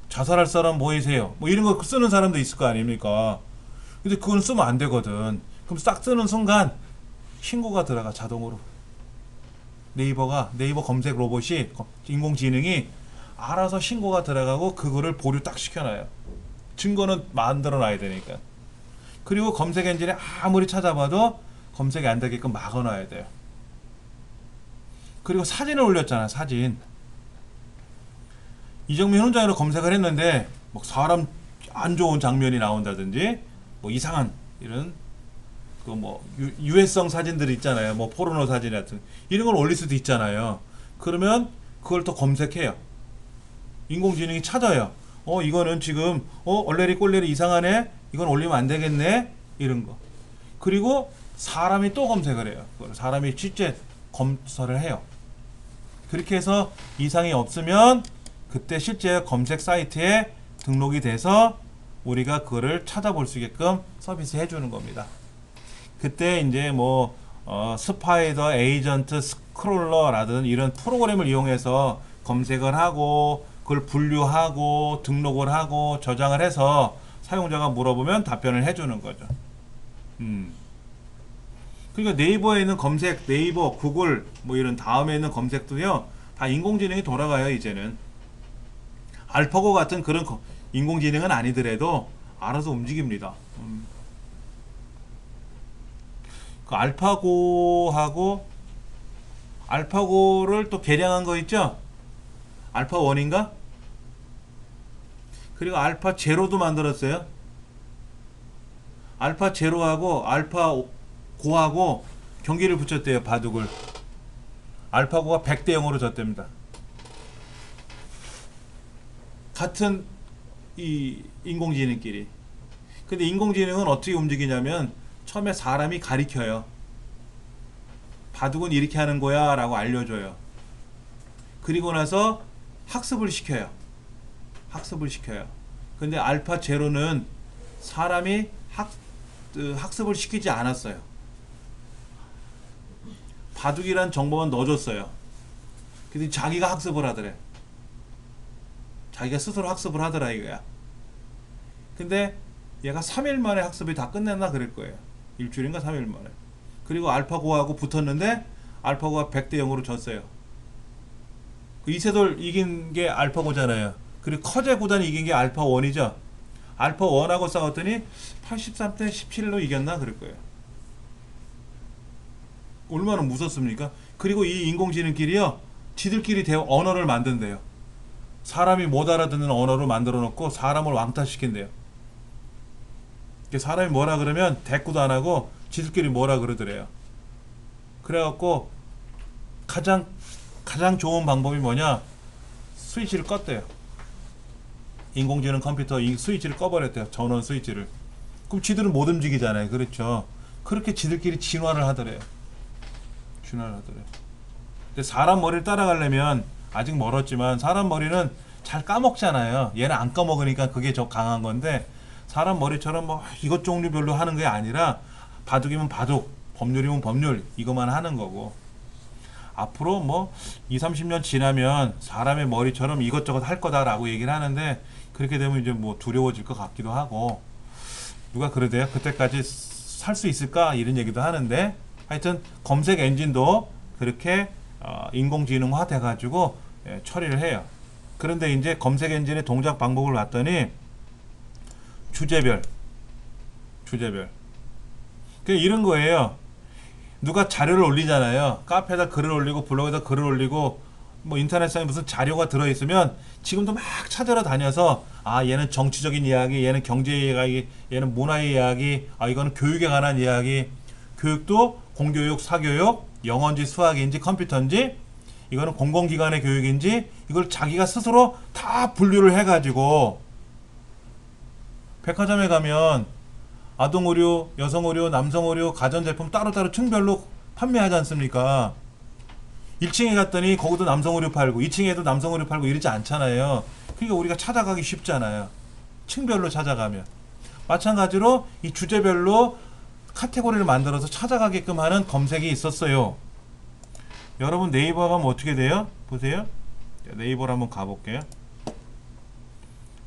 자살할 사람 모이세요. 뭐 이런 거 쓰는 사람도 있을 거 아닙니까? 근데 그건 쓰면 안 되거든. 그럼 싹 쓰는 순간 신고가 들어가 자동으로. 네이버 검색 로봇이 인공지능이 알아서 신고가 들어가고 그거를 보류 딱 시켜놔요. 증거는 만들어 놔야 되니까. 그리고 검색 엔진에 아무리 찾아봐도 검색이 안 되게끔 막아놔야 돼요. 그리고 사진을 올렸잖아. 사진. 이정민 훈장으로 검색을 했는데 뭐 사람 안 좋은 장면이 나온다든지 뭐 이상한 이런 그 뭐 유해성 사진들 있잖아요. 뭐 포르노 사진 같은 이런 걸 올릴 수도 있잖아요. 그러면 그걸 또 검색해요. 인공지능이 찾아요. 이거는 지금 얼레리 꼴레리 이상하네. 이건 올리면 안 되겠네. 이런 거. 그리고 사람이 또 검색을 해요. 사람이 실제 검사를 해요. 그렇게 해서 이상이 없으면 그때 실제 검색 사이트에 등록이 돼서 우리가 그거를 찾아볼 수 있게끔 서비스 해주는 겁니다. 그때 이제 뭐 스파이더, 에이전트, 스크롤러라든 이런 프로그램을 이용해서 검색을 하고 그걸 분류하고 등록을 하고 저장을 해서 사용자가 물어보면 답변을 해주는 거죠. 그러니까 네이버에 있는 검색, 네이버, 구글 뭐 이런 다음에 있는 검색도요 다 인공지능이 돌아가요. 이제는 알파고 같은 그런 인공지능은 아니더라도 알아서 움직입니다. 그 알파고를 또 개량한 거 있죠? 알파 1인가? 그리고 알파 제로도 만들었어요. 알파 제로하고 알파 고하고 경기를 붙였대요. 바둑을. 알파고가 100대 0으로 졌답니다. 같은 이 인공지능끼리. 근데 인공지능은 어떻게 움직이냐면 처음에 사람이 가리켜요. 바둑은 이렇게 하는 거야 라고 알려줘요. 그리고 나서 학습을 시켜요. 근데 알파 제로는 사람이 학습을 시키지 않았어요. 바둑이란 정보만 넣어줬어요. 근데 자기가 학습을 하더래. 자기가 스스로 학습을 하더라 이거야. 근데 얘가 3일 만에 학습이 다 끝냈나 그럴 거예요. 일주일인가 3일 만에. 그리고 알파고하고 붙었는데 알파고가 100대 0으로 졌어요. 그 이세돌 이긴 게 알파고잖아요. 그리고 커제 구단이 이긴 게 알파 1이죠. 알파 1하고 싸웠더니 83대 17로 이겼나 그럴 거예요. 얼마나 무섭습니까? 그리고 이 인공지능끼리요 지들끼리 언어를 만든대요. 사람이 못 알아듣는 언어로 만들어 놓고 사람을 왕따시킨대요. 사람이 뭐라 그러면 대꾸도 안 하고 지들끼리 뭐라 그러더래요. 그래갖고 가장 좋은 방법이 뭐냐? 스위치를 껐대요. 인공지능 컴퓨터 스위치를 꺼버렸대요. 전원 스위치를. 그럼 지들은 못 움직이잖아요. 그렇죠. 그렇게 지들끼리 진화를 하더래요. 근데 사람 머리를 따라가려면 아직 멀었지만 사람 머리는 잘 까먹잖아요. 얘는 안 까먹으니까 그게 더 강한 건데 사람 머리처럼 뭐 이것 종류별로 하는 게 아니라 바둑이면 바둑, 법률이면 법률 이것만 하는 거고 앞으로 뭐 20-30년 지나면 사람의 머리처럼 이것저것 할 거다라고 얘기를 하는데 그렇게 되면 이제 뭐 두려워질 것 같기도 하고 누가 그러대요. 그때까지 살 수 있을까 이런 얘기도 하는데 하여튼 검색 엔진도 그렇게 인공지능화 돼가지고 처리를 해요. 그런데 이제 검색 엔진의 동작 방법을 봤더니 주제별 이런 거예요. 누가 자료를 올리잖아요. 카페에다 글을 올리고 블로그에다 글을 올리고 뭐 인터넷상에 무슨 자료가 들어있으면 지금도 막 찾으러 다녀서 얘는 정치적인 이야기, 얘는 경제 이야기, 얘는 문화의 이야기, 이거는 교육에 관한 이야기. 교육도 공교육, 사교육, 영어인지 수학인지 컴퓨터인지 이거는 공공기관의 교육인지 이걸 자기가 스스로 다 분류를 해가지고 백화점에 가면 아동의류, 여성의류, 남성의류, 가전제품 따로따로 층별로 판매하지 않습니까? 1층에 갔더니 거기도 남성의류 팔고 2층에도 남성의류 팔고 이러지 않잖아요. 그러니까 우리가 찾아가기 쉽잖아요. 층별로 찾아가면. 마찬가지로 이 주제별로 카테고리를 만들어서 찾아가게끔 하는 검색이 있었어요. 여러분 네이버 가면 어떻게 돼요? 보세요. 네이버로 한번 가볼게요.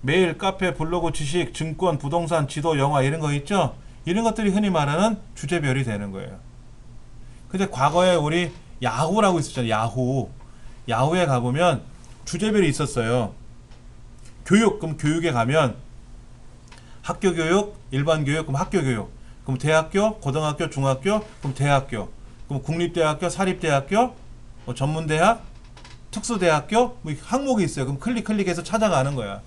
메일, 카페, 블로그, 주식, 증권, 부동산, 지도, 영화 이런 거 있죠? 이런 것들이 흔히 말하는 주제별이 되는 거예요. 근데 과거에 우리 야후라고 있었잖아요. 야후에 가보면 주제별이 있었어요. 교육, 그럼 교육에 가면 학교교육, 일반교육, 그럼 학교교육. 그럼 대학교, 고등학교, 중학교, 그럼 대학교. 그럼 국립대학교, 사립대학교, 뭐 전문대학, 특수대학교, 뭐 항목이 있어요. 그럼 클릭해서 찾아가는 거야.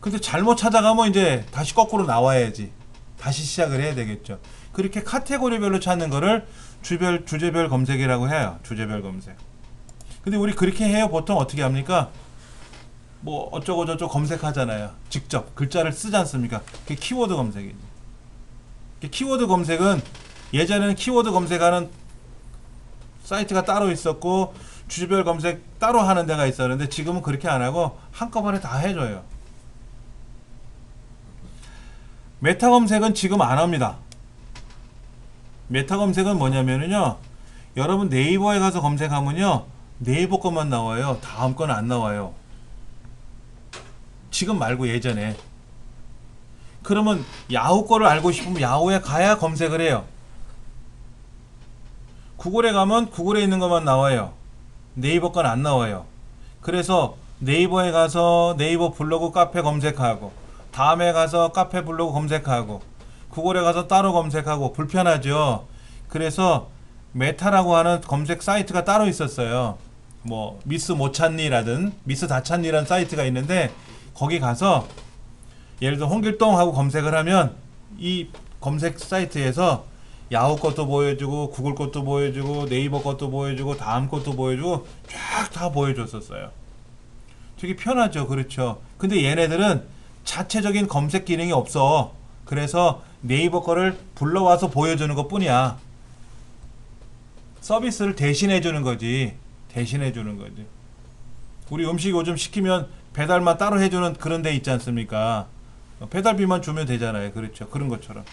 근데 잘못 찾아가면 이제 다시 거꾸로 나와야지. 다시 시작을 해야 되겠죠. 그렇게 카테고리별로 찾는 거를 주제별 검색이라고 해요. 주제별 검색. 근데 우리 그렇게 해요. 보통 어떻게 합니까? 뭐 어쩌고 저쩌고 검색하잖아요. 직접 글자를 쓰지 않습니까? 그게 키워드 검색이지. 키워드 검색은 예전에는 키워드 검색하는 사이트가 따로 있었고 주제별 검색 따로 하는 데가 있었는데 지금은 그렇게 안 하고 한꺼번에 다 해줘요. 메타 검색은 지금 안 합니다. 메타 검색은 뭐냐면요, 여러분 네이버에 가서 검색하면요 네이버 것만 나와요. 다음 건 안 나와요. 지금 말고 예전에. 그러면 야후 거를 알고 싶으면 야후에 가야 검색을 해요. 구글에 가면 구글에 있는 것만 나와요. 네이버 건 안 나와요. 그래서 네이버에 가서 네이버 블로그 카페 검색하고, 다음에 가서 카페 블로그 검색하고, 구글에 가서 따로 검색하고 불편하죠. 그래서 메타라고 하는 검색 사이트가 따로 있었어요. 뭐 미스 못 찾니라든 미스 다 찾니라는 사이트가 있는데 거기 가서 예를 들어 홍길동 하고 검색을 하면 이 검색 사이트에서 야후 것도 보여주고 구글 것도 보여주고 네이버 것도 보여주고 다음 것도 보여주고 쫙 다 보여줬었어요. 되게 편하죠. 그렇죠. 근데 얘네들은 자체적인 검색 기능이 없어. 그래서 네이버 거를 불러와서 보여주는 것 뿐이야. 서비스를 대신해 주는 거지. 대신해 주는 거지. 우리 음식 요즘 시키면 배달만 따로 해주는 그런 데 있지 않습니까? 배달비만 주면 되잖아요. 그렇죠. 그런 것처럼.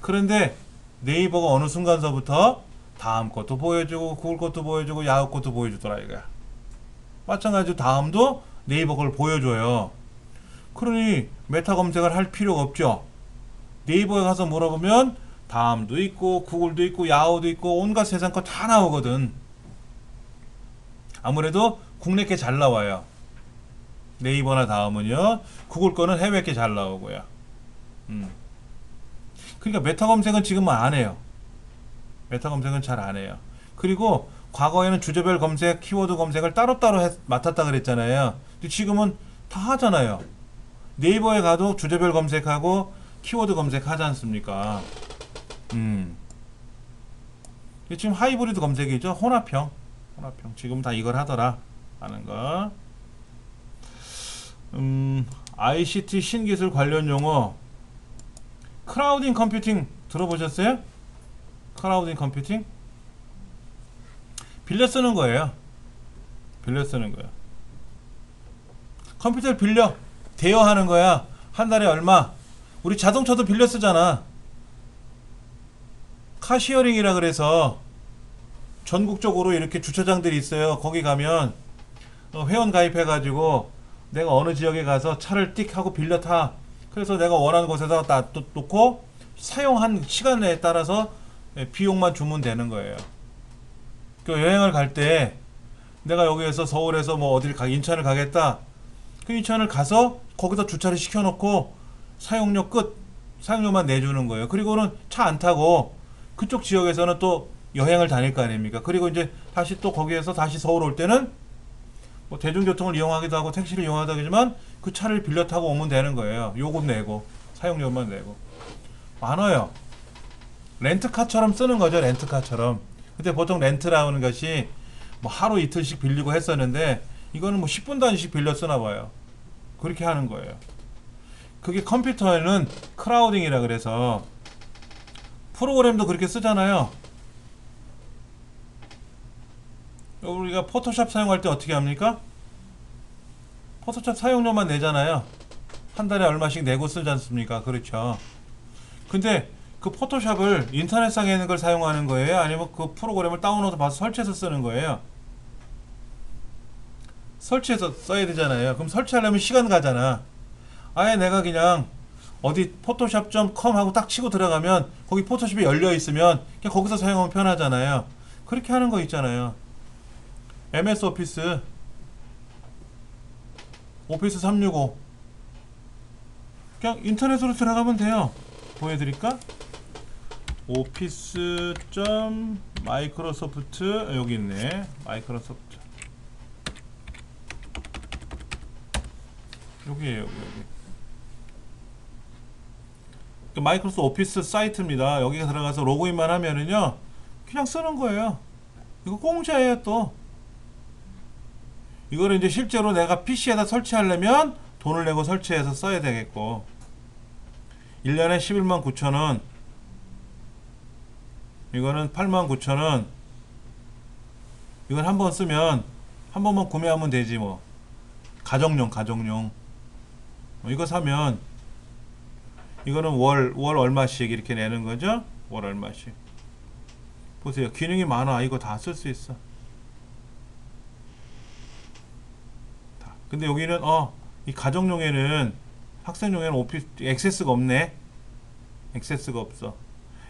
그런데 네이버가 어느 순간서부터 다음 것도 보여주고 구글 것도 보여주고 야후 것도 보여주더라 이거야. 마찬가지로 다음도 네이버 걸 보여줘요. 그러니 메타 검색을 할 필요가 없죠. 네이버에 가서 물어보면 다음도 있고 구글도 있고 야후도 있고 온갖 세상 거 다 나오거든. 아무래도 국내 게 잘 나와요. 네이버나 다음은요. 구글 거는 해외 게 잘 나오고요. 그러니까 메타 검색은 지금은 안 해요. 메타 검색은 잘 안 해요. 그리고 과거에는 주제별 검색, 키워드 검색을 따로따로 맡았다 그랬잖아요. 근데 지금은 다 하잖아요. 네이버에 가도 주제별 검색하고 키워드 검색하지 않습니까? 지금 하이브리드 검색이죠. 혼합형. 지금 다 이걸 하더라 하는 거. ICT 신기술 관련 용어. 크라우딩 컴퓨팅 들어보셨어요? 크라우딩 컴퓨팅? 빌려 쓰는 거예요. 컴퓨터를 빌려 대여하는 거야. 한 달에 얼마? 우리 자동차도 빌려 쓰잖아. 카시어링이라 그래서 전국적으로 이렇게 주차장들이 있어요. 거기 가면 회원 가입해가지고 내가 어느 지역에 가서 차를 띡 하고 빌려 타. 그래서 내가 원하는 곳에다 놓고 사용한 시간에 따라서 비용만 주면 되는 거예요. 그 여행을 갈 때 내가 여기에서 서울에서 뭐 어딜 인천을 가겠다. 그 인천을 가서 거기다 주차를 시켜놓고 사용료 끝. 사용료만 내주는 거예요. 그리고는 차 안 타고 그쪽 지역에서는 또 여행을 다닐 거 아닙니까? 그리고 이제 다시 또 거기에서 다시 서울 올 때는 뭐 대중교통을 이용하기도 하고 택시를 이용하기도 하지만 그 차를 빌려 타고 오면 되는 거예요. 요금 내고 사용료만 내고. 많아요. 렌트카처럼 쓰는 거죠. 렌트카처럼. 근데 보통 렌트라는 것이 뭐 하루 이틀씩 빌리고 했었는데 이거는 뭐 10분 단위씩 빌려 쓰나 봐요. 그렇게 하는 거예요. 그게 컴퓨터에는 크라우딩이라 그래서 프로그램도 그렇게 쓰잖아요. 우리가 포토샵 사용할 때 어떻게 합니까? 포토샵 사용료만 내잖아요. 한 달에 얼마씩 내고 쓰지 않습니까? 그렇죠. 근데 그 포토샵을 인터넷상에 있는 걸 사용하는 거예요? 아니면 그 프로그램을 다운로드 받아서 설치해서 쓰는 거예요? 설치해서 써야 되잖아요. 그럼 설치하려면 시간 가잖아. 아예 내가 그냥 어디 포토샵.com 하고 딱 치고 들어가면 거기 포토샵이 열려 있으면 그냥 거기서 사용하면 편하잖아요. 그렇게 하는 거 있잖아요. MS 오피스 365 그냥 인터넷으로 들어가면 돼요. 보여드릴까? 오피스 마이크로소프트 여기 있네. 마이크로소프트 여기에요. 여기. 마이크로소프트 오피스 사이트입니다. 여기 들어가서 로그인만 하면은요 그냥 쓰는 거예요. 이거 공짜예요. 또 이거를 이제 실제로 내가 PC에다 설치하려면 돈을 내고 설치해서 써야 되겠고, 1년에 11만 9천 원, 이거는 8만 9천 원. 이건 한 번 쓰면 한 번만 구매하면 되지 뭐. 가정용 이거 사면 이거는 월 얼마씩 이렇게 내는 거죠. 월 얼마씩. 보세요, 기능이 많아. 이거 다 쓸 수 있어. 근데 여기는 이 가정용에는, 학생용에는 오피스 액세스가 없네. 액세스가 없어.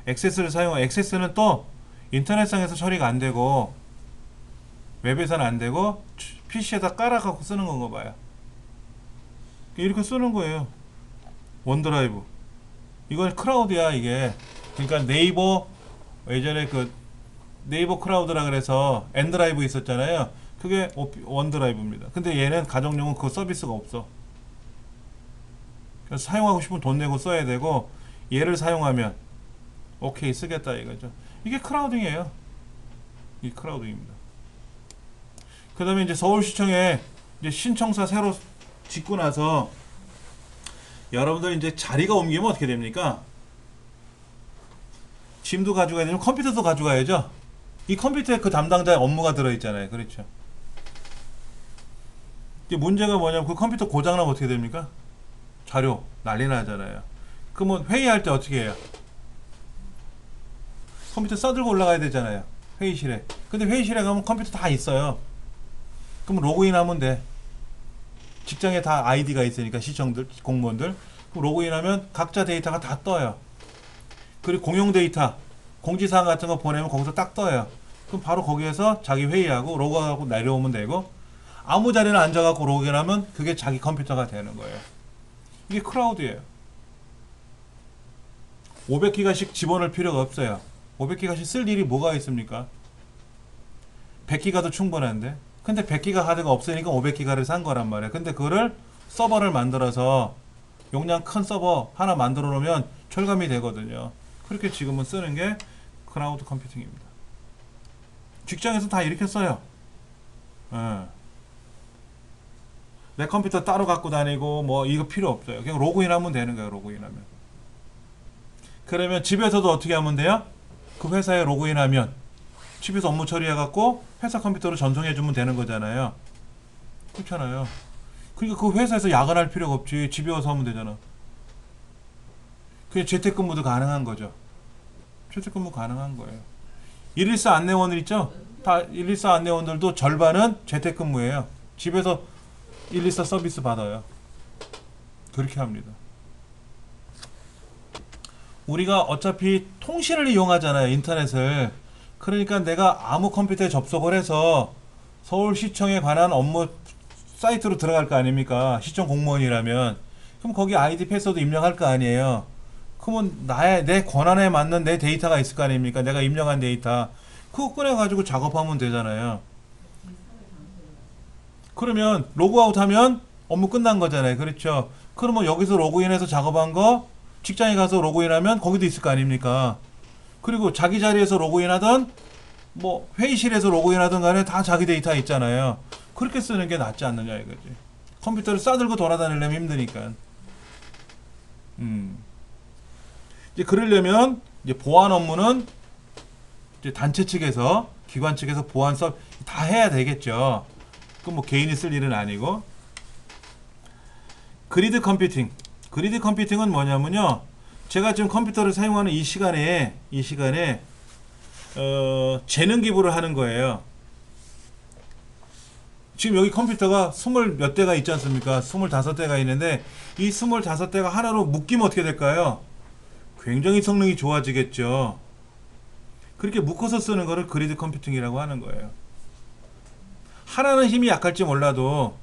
액세스를 사용, 액세스는 또 인터넷상에서 처리가 안 되고 웹에서는 안 되고 PC에다 깔아갖고 쓰는 건가 봐요. 이렇게 쓰는 거예요. 원드라이브. 이건 클라우드야 이게. 그러니까 네이버, 예전에 그 네이버 클라우드라 그래서 엔드라이브 있었잖아요. 그게 원드라이브입니다. 근데 얘는 가정용은 그 서비스가 없어. 그래서 사용하고 싶으면 돈 내고 써야 되고, 얘를 사용하면 오케이 쓰겠다 이거죠. 이게 크라우딩이에요. 이 크라우딩입니다. 그 다음에 이제 서울시청에 이제 신청사 새로 짓고 나서 여러분들 이제 자리가 옮기면 어떻게 됩니까? 짐도 가져가야 되면 컴퓨터도 가져가야죠. 이 컴퓨터에 그 담당자의 업무가 들어있잖아요. 그렇죠. 이제 문제가 뭐냐면 그 컴퓨터 고장나면 어떻게 됩니까? 자료 난리 나잖아요. 그러면 회의할 때 어떻게 해요? 컴퓨터 써들고 올라가야 되잖아요. 회의실에. 근데 회의실에 가면 컴퓨터 다 있어요. 그럼 로그인하면 돼. 직장에 다 아이디가 있으니까, 시청들, 공무원들. 그럼 로그인하면 각자 데이터가 다 떠요. 그리고 공용 데이터, 공지사항 같은 거 보내면 거기서 딱 떠요. 그럼 바로 거기에서 자기 회의하고 로그하고 내려오면 되고, 아무 자리나 앉아갖고 로그인하면 그게 자기 컴퓨터가 되는 거예요. 이게 클라우드예요. 500기가씩 집어넣을 필요가 없어요. 500기가씩 쓸 일이 뭐가 있습니까? 100기가도 충분한데. 근데 100기가 하드가 없으니까 500기가를 산 거란 말이에요. 근데 그거를 서버를 만들어서 용량 큰 서버 하나 만들어 놓으면 절감이 되거든요. 그렇게 지금은 쓰는 게 클라우드 컴퓨팅입니다. 직장에서 다 이렇게 써요. 내 컴퓨터 따로 갖고 다니고 뭐 이거 필요 없어요. 그냥 로그인하면 되는 거예요. 로그인하면. 그러면 집에서도 어떻게 하면 돼요? 그 회사에 로그인하면 집에서 업무 처리해갖고 회사 컴퓨터로 전송해주면 되는 거잖아요. 그렇잖아요. 그러니까 그 회사에서 야근할 필요가 없지. 집에 와서 하면 되잖아. 그게 재택근무도 가능한 거죠. 재택근무 가능한 거예요. 114 안내원들 있죠? 다 114 안내원들도 절반은 재택근무예요. 집에서 114 서비스 받아요. 그렇게 합니다. 우리가 어차피 통신을 이용하잖아요. 인터넷을. 그러니까 내가 아무 컴퓨터에 접속을 해서 서울시청에 관한 업무 사이트로 들어갈 거 아닙니까? 시청 공무원이라면. 그럼 거기 아이디 패스워드 입력할 거 아니에요. 그러면 내 권한에 맞는 내 데이터가 있을 거 아닙니까? 내가 입력한 데이터. 그거 꺼내가지고 작업하면 되잖아요. 그러면 로그아웃 하면 업무 끝난 거잖아요. 그렇죠? 그러면 여기서 로그인해서 작업한 거 직장에 가서 로그인하면 거기도 있을 거 아닙니까? 그리고 자기 자리에서 로그인하던 뭐 회의실에서 로그인하던 간에 다 자기 데이터 있잖아요. 그렇게 쓰는 게 낫지 않느냐 이거지. 컴퓨터를 싸들고 돌아다니려면 힘드니까. 이제 그러려면 이제 보안 업무는 이제 단체 측에서, 기관 측에서 보안 다 해야 되겠죠. 그럼 뭐 개인이 쓸 일은 아니고. 그리드 컴퓨팅. 그리드 컴퓨팅은 뭐냐면요. 제가 지금 컴퓨터를 사용하는 이 시간에 재능 기부를 하는 거예요. 지금 여기 컴퓨터가 20몇 대가 있지 않습니까? 25대가 있는데 이 25대가 하나로 묶이면 어떻게 될까요? 굉장히 성능이 좋아지겠죠. 그렇게 묶어서 쓰는 거를 그리드 컴퓨팅이라고 하는 거예요. 하나는 힘이 약할지 몰라도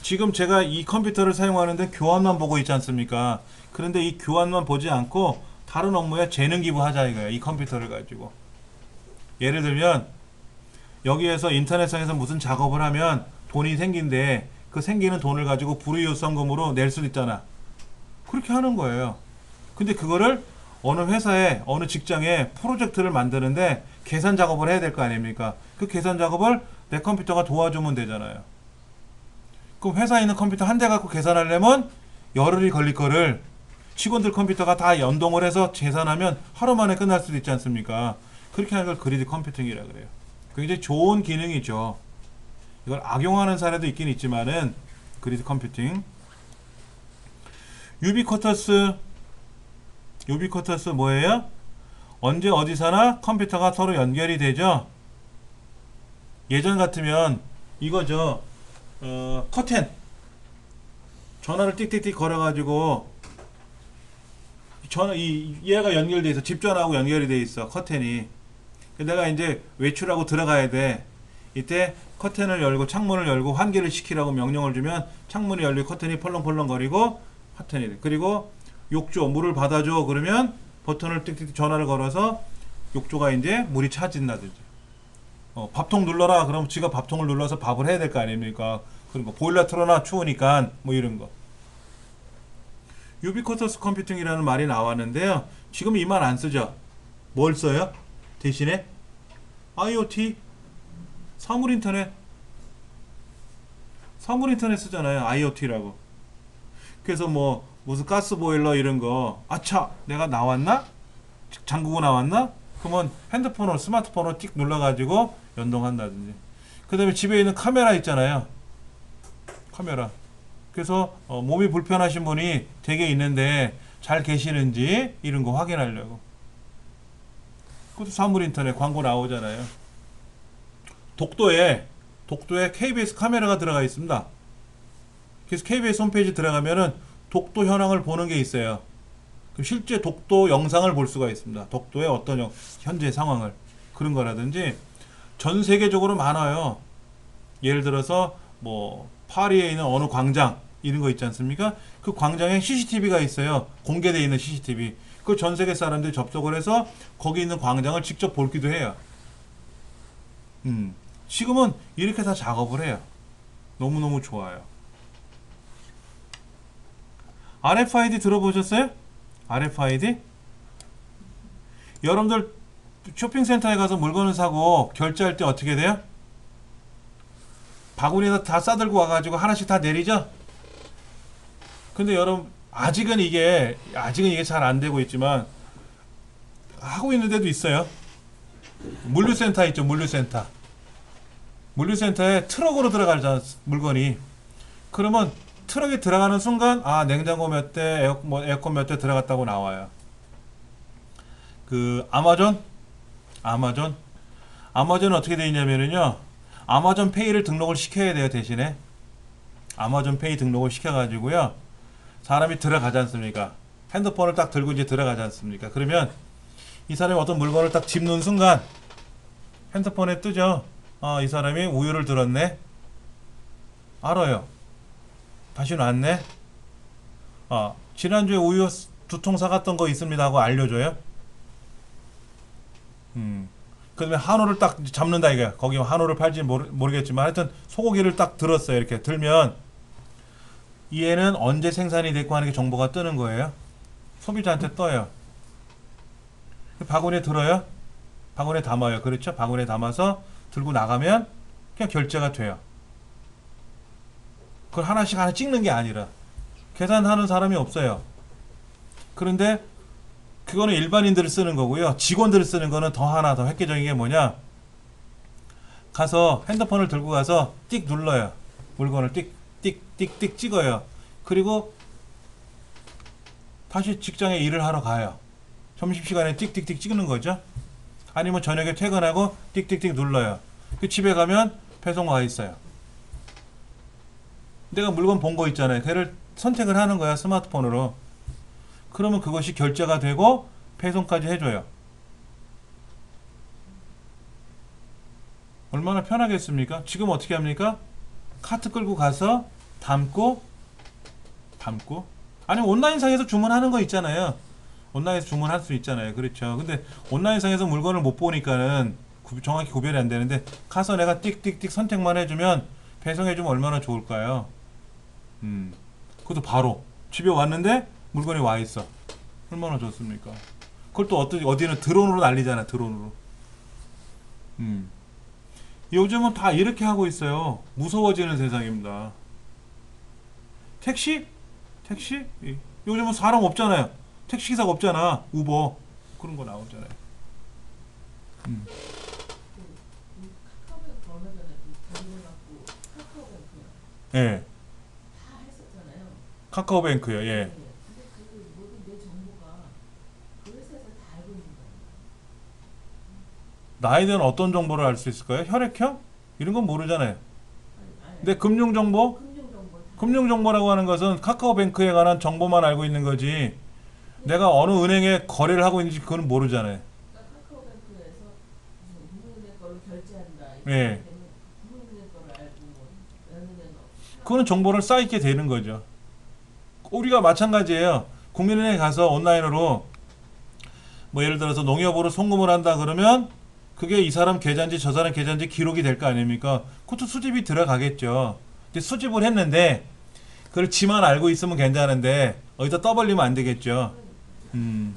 지금 제가 이 컴퓨터를 사용하는데 교환만 보고 있지 않습니까? 그런데 이 교환만 보지 않고 다른 업무에 재능 기부하자 이거예요. 이 컴퓨터를 가지고. 예를 들면 여기에서 인터넷상에서 무슨 작업을 하면 돈이 생긴데 그 생기는 돈을 가지고 불이익성금으로 낼 수도 있잖아. 그렇게 하는 거예요. 근데 그거를 어느 회사에, 어느 직장에 프로젝트를 만드는데 계산 작업을 해야 될 거 아닙니까? 그 계산 작업을 내 컴퓨터가 도와주면 되잖아요. 그럼 회사에 있는 컴퓨터 한 대 갖고 계산하려면 열흘이 걸릴 거를 직원들 컴퓨터가 다 연동을 해서 계산하면 하루 만에 끝날 수도 있지 않습니까? 그렇게 하는 걸 그리드 컴퓨팅이라 그래요. 굉장히 좋은 기능이죠. 이걸 악용하는 사례도 있긴 있지만은 그리드 컴퓨팅. 유비쿼터스 뭐예요? 언제 어디서나 컴퓨터가 서로 연결이 되죠. 예전 같으면 이거죠. 커튼 전화를 띡띡띡 걸어가지고 얘가 연결돼 있어. 집 전화하고 연결이 돼 있어. 커튼이. 내가 이제 외출하고 들어가야 돼. 이때 커튼을 열고 창문을 열고 환기를 시키라고 명령을 주면 창문이 열리고 커튼이 펄렁펄렁 거리고 커튼이 돼. 그리고 욕조 물을 받아줘 그러면 버튼을 띡띡 전화를 걸어서 욕조가 이제 물이 차진다든지. 밥통 눌러라 그럼 지가 밥통을 눌러서 밥을 해야 될 거 아닙니까? 그런 거 보일러 틀어놔 추우니까 뭐 이런 거. 유비쿼터스 컴퓨팅이라는 말이 나왔는데요. 지금 이 말 안 쓰죠. 뭘 써요? 대신에 IoT 사물 인터넷 쓰잖아요. IoT라고. 그래서 뭐 무슨 가스 보일러 이런 거 아차 내가 나왔나? 잠그고 나왔나? 그러면 핸드폰으로 스마트폰으로 띡 눌러가지고 연동한다든지. 그 다음에 집에 있는 카메라 있잖아요. 카메라. 그래서 몸이 불편하신 분이 댁에 있는데 잘 계시는지 이런 거 확인하려고. 그것도 사물 인터넷 광고 나오잖아요. 독도에 KBS 카메라가 들어가 있습니다. 그래서 KBS 홈페이지 들어가면은 독도 현황을 보는 게 있어요. 그럼 실제 독도 영상을 볼 수가 있습니다. 독도의 어떤 현재 상황을. 그런 거라든지 전 세계적으로 많아요. 예를 들어서 뭐 파리에 있는 어느 광장 이런 거 있지 않습니까? 그 광장에 CCTV가 있어요. 공개되어 있는 CCTV. 그 전 세계 사람들이 접속을 해서 거기 있는 광장을 직접 보기도 해요. 지금은 이렇게 다 작업을 해요. 너무너무 좋아요. RFID 들어보셨어요? RFID? 여러분들 쇼핑센터에 가서 물건을 사고 결제할 때 어떻게 돼요? 바구니에다 다 싸들고 와가지고 하나씩 다 내리죠? 근데 여러분 아직은 이게 잘 안 되고 있지만 하고 있는 데도 있어요. 물류센터 있죠. 물류센터에 트럭으로 들어가잖아 물건이. 그러면 트럭에 들어가는 순간 냉장고 몇 대 에어컨 몇 대 들어갔다고 나와요. 그 아마존은 어떻게 되어 있냐면요, 아마존 페이를 등록을 시켜야 돼요. 대신에 아마존 페이 등록을 시켜가지고요, 사람이 들어가지 않습니까? 핸드폰을 딱 들고 이제 들어가지 않습니까? 그러면 이 사람이 어떤 물건을 딱 집는 순간 핸드폰에 뜨죠. 이 사람이 우유를 들었네. 알아요. 다시 놨네. 지난주에 우유 2통 사갔던 거 있습니다 하고 알려줘요. 그 다음에 한우를 딱 잡는다 이거야. 거기 한우를 팔지 모르겠지만 하여튼 소고기를 딱 들었어요. 이렇게 들면 얘는 언제 생산이 됐고 하는 게 정보가 뜨는 거예요. 소비자한테 떠요. 바구니에 들어요. 바구니에 담아요. 그렇죠? 바구니에 담아서 들고 나가면 그냥 결제가 돼요. 그걸 하나씩 하나 찍는 게 아니라 계산하는 사람이 없어요. 그런데 그거는 일반인들을 쓰는 거고요. 직원들을 쓰는 거는 하나 더 획기적인 게 뭐냐, 가서 핸드폰을 들고 가서 띡 눌러요. 물건을 띡 찍어요. 그리고 다시 직장에 일을 하러 가요. 점심시간에 띡 찍는 거죠. 아니면 저녁에 퇴근하고 띡 눌러요. 그 집에 가면 배송 와 있어요. 내가 물건 본 거 있잖아요. 걔를 선택을 하는 거야, 스마트폰으로. 그러면 그것이 결제가 되고 배송까지 해줘요. 얼마나 편하겠습니까? 지금 어떻게 합니까? 카트 끌고 가서 담고 아니면 온라인상에서 주문하는 거 있잖아요. 온라인에서 주문할 수 있잖아요. 그렇죠. 근데 온라인상에서 물건을 못 보니까는 정확히 구별이 안 되는데 가서 내가 띡 선택만 해주면 배송해주면 얼마나 좋을까요? 그것도 바로 집에 왔는데 물건이 와 있어. 얼마나 좋습니까? 그걸 또 어디는 드론으로 날리잖아. 드론으로. 요즘은 다 이렇게 하고 있어요. 무서워지는 세상입니다. 택시? 택시? 요즘은 사람 없잖아요. 택시기사가 없잖아. 우버. 그런 거 나오잖아요. 음. 카카오뱅크 얼마 전에 결혼해갖고 카카오뱅크요. 예. 다 했었잖아요. 카카오뱅크요. 네. 예. 근데 그 모든 내 정보가 그 회사에서 다 알고 있는 거예요. 나에 대한 어떤 정보를 알 수 있을까요? 혈액형? 이런 건 모르잖아요. 근데 아니, 금융정보? 금융 정보 다. 금융정보라고 하는 것은 카카오뱅크에 관한 정보만 알고 있는 거지. 내가 어느 은행에 거래를 하고 있는지 그건 모르잖아요. 그러니까 카카오뱅크에서 무슨 국민은행 걸로 결제한다 이렇게 예. 되면 국민은행 거를 알고 뭐 은행은 그거는 정보를 쌓이게 되는 거죠. 우리가 마찬가지예요. 국민은행에 가서 온라인으로 뭐 예를 들어서 농협으로 송금을 한다 그러면 그게 이 사람 계좌인지 저 사람 계좌인지 기록이 될 거 아닙니까? 그것도 수집이 들어가겠죠. 근데 수집을 했는데 그걸 지만 알고 있으면 괜찮은데 어디다 떠벌리면 안 되겠죠. 음,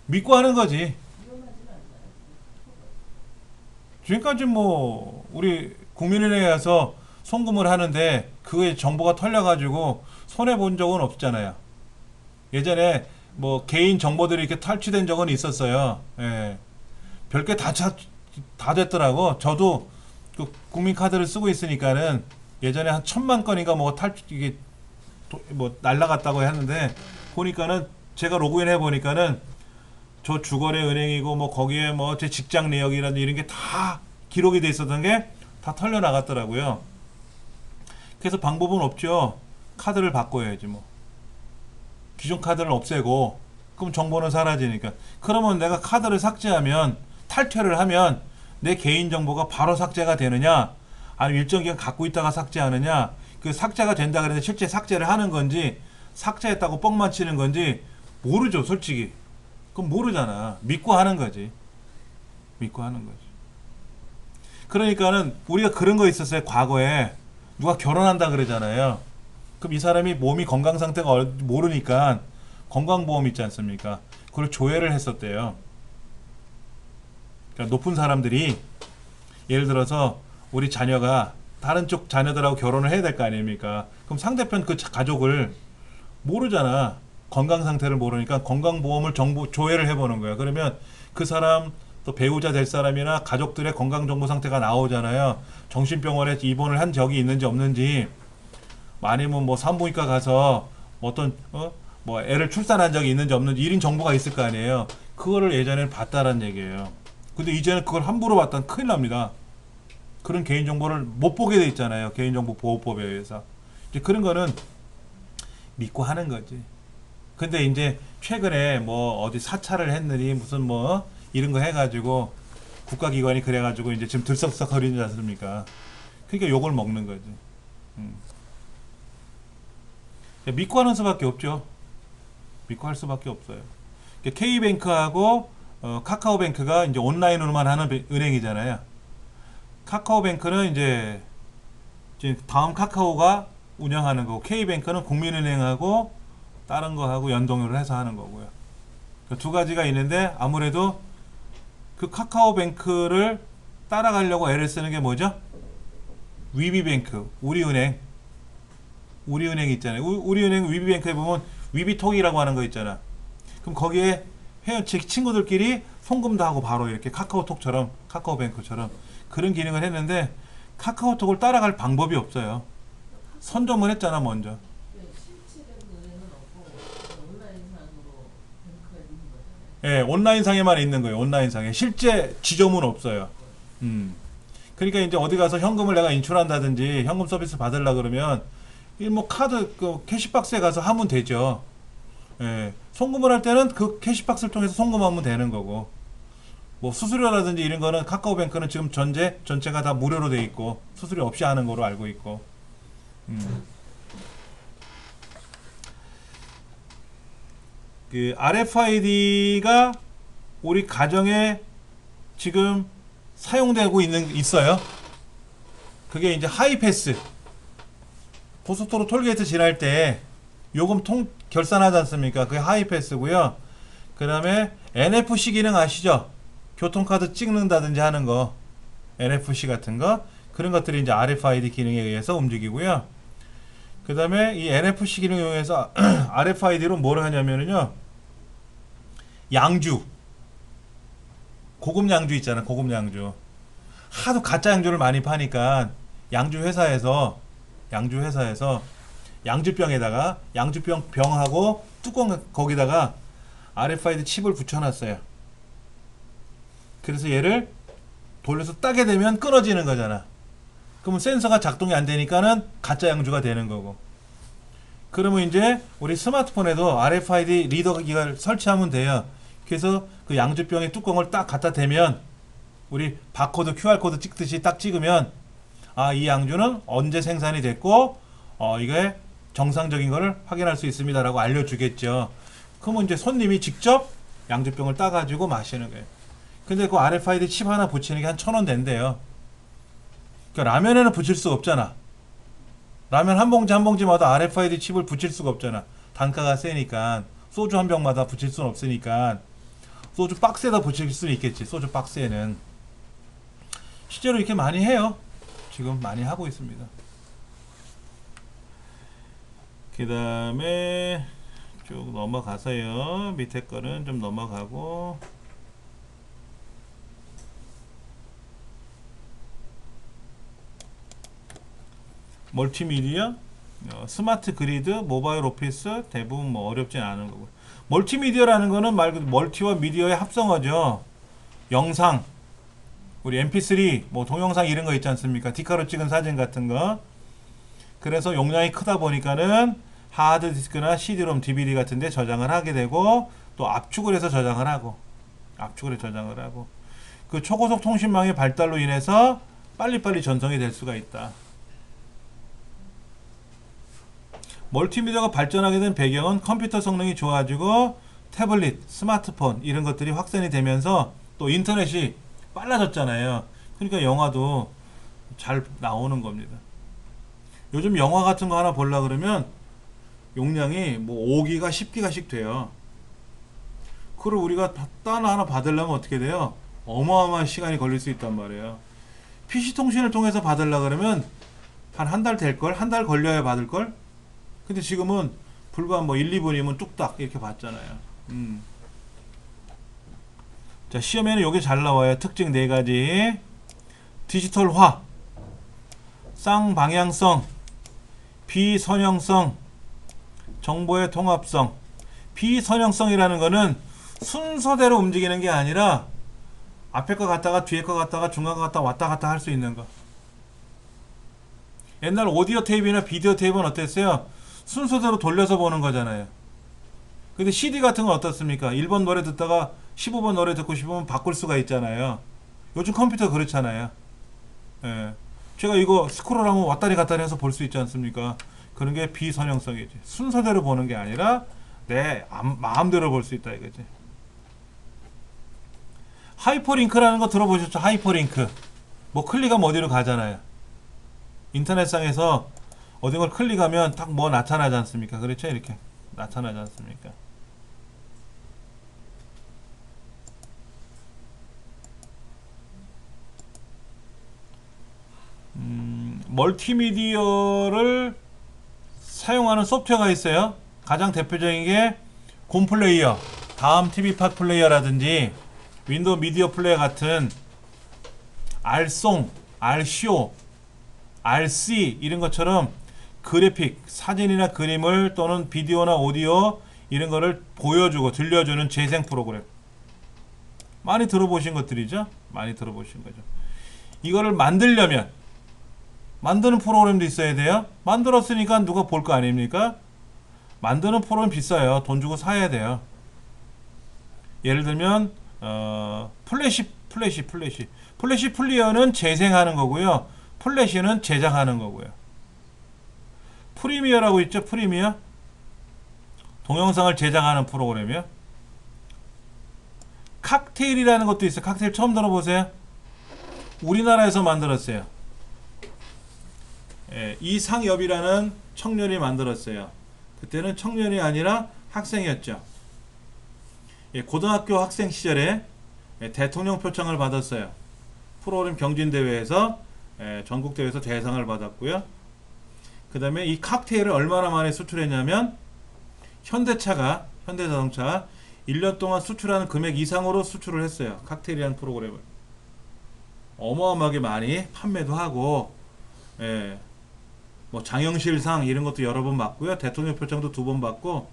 믿고 하는 거지. 위험하지는 않나요? 지금까지 뭐 우리 국민은행에 가서 송금을 하는데 그의 정보가 털려가지고 손해 본 적은 없잖아요. 예전에 뭐 개인 정보들이 이렇게 탈취된 적은 있었어요. 예. 별게 다 됐더라고. 저도 그 국민카드를 쓰고 있으니까는 예전에 한 1,000만 건인가 뭐 이게 뭐 날라갔다고 했는데 보니까는 제가 로그인 해 보니까는 저 주거래 은행이고 뭐 거기에 뭐 제 직장 내역이라든지 이런 게 다 기록이 돼 있었던 게 다 털려 나갔더라고요. 그래서 방법은 없죠. 카드를 바꿔야지 뭐. 기존 카드를 없애고 그럼 정보는 사라지니까. 그러면 내가 카드를 삭제하면 탈퇴를 하면 내 개인 정보가 바로 삭제가 되느냐 아니면 일정 기간 갖고 있다가 삭제하느냐 그 삭제가 된다 그랬는데 실제 삭제를 하는 건지 삭제했다고 뻥만 치는 건지 모르죠 솔직히. 그럼 모르잖아. 믿고 하는 거지. 믿고 하는 거지. 그러니까는 우리가 그런 거 있었어요. 과거에 누가 결혼한다 그러잖아요. 그럼 이 사람이 몸이 건강 상태가 모르니까 건강보험 있지 않습니까? 그걸 조회를 했었대요. 그러니까 높은 사람들이 예를 들어서 우리 자녀가 다른 쪽 자녀들하고 결혼을 해야 될 거 아닙니까? 그럼 상대편 그 가족을 모르잖아. 건강 상태를 모르니까 건강보험을 정보 조회를 해보는 거야. 그러면 그 사람 또 배우자 될 사람이나 가족들의 건강 정보 상태가 나오잖아요. 정신병원에 입원을 한 적이 있는지 없는지, 아니면 뭐 산부인과 가서 어떤 뭐 애를 출산한 적이 있는지 없는지 이런 정보가 있을 거 아니에요. 그거를 예전에는 봤다라는 얘기예요. 근데 이제는 그걸 함부로 봤다면 큰일 납니다. 그런 개인정보를 못 보게 돼 있잖아요. 개인정보 보호법에 의해서. 이제 그런 거는 믿고 하는 거지. 근데 이제 최근에 뭐 어디 사찰을 했느니 무슨 뭐 이런 거 해가지고 국가기관이 그래가지고 이제 지금 들썩썩거리지 않습니까? 그러니까 욕을 먹는 거지. 믿고 하는 수밖에 없죠. 믿고 할 수밖에 없어요. K뱅크하고 카카오뱅크가 이제 온라인으로만 하는 은행이잖아요. 카카오뱅크는 이제 다음 카카오가 운영하는 거고 K뱅크는 국민은행하고 다른 거하고 연동을 해서 하는 거고요. 두 가지가 있는데 아무래도 그 카카오뱅크를 따라가려고 애를 쓰는 게 뭐죠? 위비뱅크, 우리은행 있잖아요. 우리은행 위비뱅크에 보면 위비톡이라고 하는 거 있잖아. 그럼 거기에 제 친구들끼리 송금도 하고 바로 이렇게 카카오톡처럼 카카오뱅크처럼 그런 기능을 했는데 카카오톡을 따라갈 방법이 없어요. 선점을 했잖아 먼저. 실제 은행은 없고 온라인상으로 뱅크가 있는 거잖아요. 예, 온라인상에만 있는 거예요. 온라인상에 실제 지점은 없어요. 그러니까 이제 어디 가서 현금을 내가 인출한다든지 현금 서비스 받으려 그러면 이 뭐 카드 그 캐시박스에 가서 하면 되죠. 예, 송금을 할 때는 그 캐시박스를 통해서 송금하면 되는 거고 뭐 수수료라든지 이런 거는 카카오뱅크는 지금 전체가 다 무료로 돼 있고 수수료 없이 하는 거로 알고 있고. 그 RFID가 우리 가정에 지금 사용되고 있어요. 그게 이제 하이패스 고속도로 톨게이트 지날 때 요금 결산하지 않습니까? 그게 하이패스고요. 그 다음에 NFC 기능 아시죠? 교통카드 찍는다든지 하는 거 NFC 같은 거 그런 것들이 이제 RFID 기능에 의해서 움직이고요. 그 다음에 이 NFC 기능을 이용해서 RFID로 뭘 하냐면요, 양주, 고급 양주 있잖아, 고급 양주. 하도 가짜 양주를 많이 파니까 양주회사에서 양주병에다가 양주병 병하고 뚜껑 거기다가 RFID 칩을 붙여놨어요. 그래서 얘를 돌려서 따게 되면 끊어지는 거잖아. 그러면 센서가 작동이 안 되니까는 가짜 양주가 되는 거고. 그러면 이제 우리 스마트폰에도 RFID 리더기를 설치하면 돼요. 그래서 그 양주병의 뚜껑을 딱 갖다 대면 우리 바코드 QR코드 찍듯이 딱 찍으면 아, 이 양주는 언제 생산이 됐고 이게 정상적인 거를 확인할 수 있습니다 라고 알려주겠죠. 그러면 이제 손님이 직접 양주병을 따가지고 마시는 거예요. 근데 그 RFID 칩 하나 붙이는 게 한 1,000원 된대요. 그러니까 라면에는 붙일 수가 없잖아. 라면 한 봉지 한 봉지마다 RFID 칩을 붙일 수가 없잖아. 단가가 세니까. 소주 한 병마다 붙일 수는 없으니까 소주 박스에다 붙일 수는 있겠지. 소주 박스에는. 실제로 이렇게 많이 해요. 지금 많이 하고 있습니다. 그 다음에 쭉 넘어가서요. 밑에 거는 좀 넘어가고, 멀티미디어, 스마트 그리드, 모바일 오피스 대부분 뭐 어렵진 않은 거고. 멀티미디어라는 거는 말 그대로 멀티와 미디어의 합성어죠. 영상, 우리 mp3 뭐 동영상 이런 거 있지 않습니까? 디카로 찍은 사진 같은 거. 그래서 용량이 크다 보니까는 하드디스크나 CD롬, DVD 같은 데 저장을 하게 되고, 또 압축을 해서 저장을 하고 그 초고속 통신망의 발달로 인해서 빨리빨리 전송이 될 수가 있다. 멀티미디어가 발전하게 된 배경은 컴퓨터 성능이 좋아지고 태블릿, 스마트폰 이런 것들이 확산이 되면서 또 인터넷이 빨라졌잖아요. 그러니까 영화도 잘 나오는 겁니다. 요즘 영화 같은 거 하나 보려 그러면 용량이 뭐 5기가 10기가씩 돼요. 그걸 우리가 다운 하나 받으려면 어떻게 돼요? 어마어마한 시간이 걸릴 수 있단 말이에요. PC통신을 통해서 받으려 그러면 한 달 될걸? 한 달 걸려야 받을걸? 근데 지금은 불과 뭐 1, 2분이면 뚝딱 이렇게 받잖아요. 자, 시험에는 요게 잘 나와요. 특징 4가지. 디지털화, 쌍방향성, 비선형성, 정보의 통합성. 비선형성이라는 거는 순서대로 움직이는 게 아니라 앞에 거 갔다가 뒤에 거 갔다가 중간 거 갔다가 왔다 갔다 할 수 있는 거. 옛날 오디오 테이프나 비디오 테이프는 어땠어요? 순서대로 돌려서 보는 거잖아요. 근데 CD 같은 건 어떻습니까? 1번 노래 듣다가 15번 노래 듣고 싶으면 바꿀 수가 있잖아요. 요즘 컴퓨터 그렇잖아요. 예. 제가 이거 스크롤하면 왔다리 갔다리 해서 볼 수 있지 않습니까? 그런 게 비선형성이지. 순서대로 보는 게 아니라 내 마음대로 볼 수 있다 이거지. 하이퍼링크라는 거 들어보셨죠? 하이퍼링크. 뭐 클릭하면 어디로 가잖아요. 인터넷상에서 어디 걸 클릭하면 딱 뭐 나타나지 않습니까? 그렇죠? 이렇게 나타나지 않습니까? 멀티미디어를 사용하는 소프트웨어가 있어요. 가장 대표적인 게 곰플레이어, 다음 TV팟 플레이어라든지 윈도우 미디어 플레이어 같은 R송, R쇼, RC 이런 것처럼 그래픽, 사진이나 그림을 또는 비디오나 오디오 이런 거를 보여주고 들려주는 재생 프로그램. 많이 들어보신 것들이죠? 많이 들어보신 거죠. 이거를 만들려면 만드는 프로그램도 있어야 돼요. 만들었으니까 누가 볼 거 아닙니까? 만드는 프로그램 비싸요. 돈 주고 사야 돼요. 예를 들면 플래시 플레이어는 재생하는 거고요. 플래시는 제작하는 거고요. 프리미어라고 있죠. 프리미어 동영상을 제작하는 프로그램이요. 칵테일이라는 것도 있어요. 칵테일 처음 들어보세요? 우리나라에서 만들었어요. 예, 이상엽이라는 청년이 만들었어요. 그때는 청년이 아니라 학생이었죠. 예, 고등학교 학생 시절에 대통령 표창을 받았어요. 프로그램 경진대회에서 전국대회에서 대상을 받았고요. 그 다음에 이 칵테일을 얼마나 만에 수출했냐면 현대자동차 1년 동안 수출하는 금액 이상으로 수출을 했어요. 칵테일이라는 프로그램을 어마어마하게 많이 판매도 하고, 뭐 장영실상 이런 것도 여러 번 받고요. 대통령 표창도 2번 받고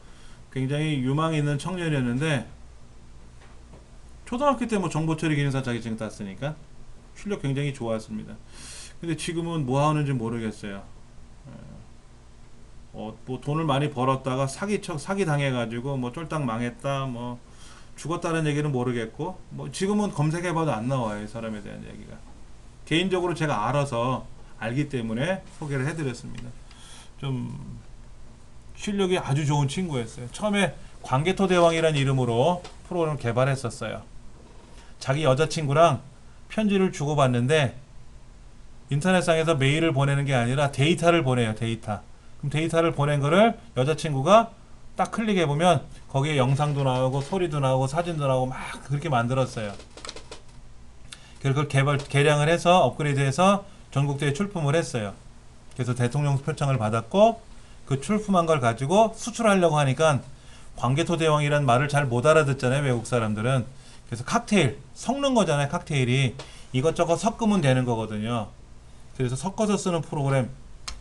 굉장히 유망 있는 청년이었는데 초등학교 때 뭐 정보처리 기능사 자격증 땄으니까 실력 굉장히 좋았습니다. 근데 지금은 뭐 하는지 모르겠어요. 뭐 돈을 많이 벌었다가 사기 당해가지고 뭐 쫄딱 망했다, 뭐 죽었다는 얘기는 모르겠고, 뭐 지금은 검색해봐도 안 나와요, 이 사람에 대한 얘기가. 개인적으로 제가 알아서 알기 때문에 소개를 해드렸습니다. 좀 실력이 아주 좋은 친구였어요. 처음에 광개토 대왕이라는 이름으로 프로그램을 개발했었어요. 자기 여자친구랑 편지를 주고받는데 인터넷상에서 메일을 보내는 게 아니라 데이터를 보내요. 데이터. 그럼 데이터를 보낸 거를 여자친구가 딱 클릭해보면 거기에 영상도 나오고 소리도 나오고 사진도 나오고 막 그렇게 만들었어요. 그걸 개량을 해서 업그레이드해서 전국대회 출품을 했어요. 그래서 대통령 표창을 받았고, 그 출품한 걸 가지고 수출하려고 하니까 광개토 대왕이란 말을 잘 못 알아듣잖아요, 외국 사람들은. 그래서 칵테일, 섞는 거잖아요. 칵테일이 이것저것 섞으면 되는 거거든요. 그래서 섞어서 쓰는 프로그램.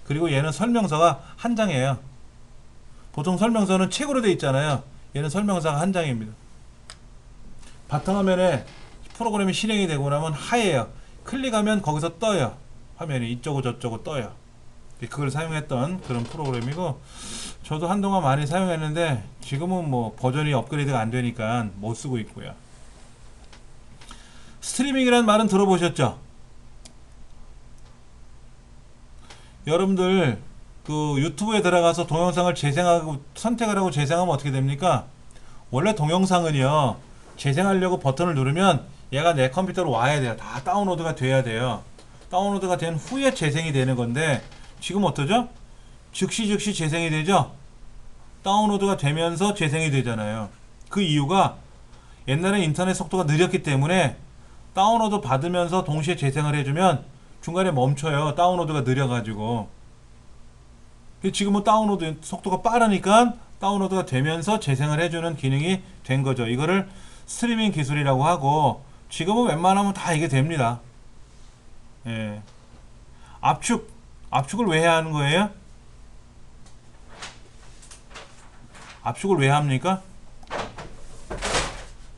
그리고 얘는 설명서가 한 장이에요. 보통 설명서는 책으로 돼 있잖아요. 얘는 설명서가 한 장입니다. 바탕화면에 프로그램이 실행이 되고 나면 하얘요. 클릭하면 거기서 떠요. 화면이 이쪽고 저쪽고 떠요. 그걸 사용했던 그런 프로그램이고, 저도 한동안 많이 사용했는데 지금은 뭐 버전이 업그레이드가 안 되니까 못 쓰고 있고요. 스트리밍이라는 말은 들어보셨죠? 여러분들 그 유튜브에 들어가서 동영상을 재생하고 선택을 하고 재생하면 어떻게 됩니까? 원래 동영상은요, 재생하려고 버튼을 누르면 얘가 내 컴퓨터로 와야 돼요. 다 다운로드가 돼야 돼요. 다운로드가 된 후에 재생이 되는 건데 지금 어떠죠? 즉시 재생이 되죠? 다운로드가 되면서 재생이 되잖아요. 그 이유가 옛날에 인터넷 속도가 느렸기 때문에 다운로드 받으면서 동시에 재생을 해주면 중간에 멈춰요. 다운로드가 느려가지고. 지금은 다운로드 속도가 빠르니까 다운로드가 되면서 재생을 해주는 기능이 된 거죠. 이거를 스트리밍 기술이라고 하고, 지금은 웬만하면 다 이게 됩니다. 예. 압축을 왜 해야 하는 거예요? 압축을 왜 합니까?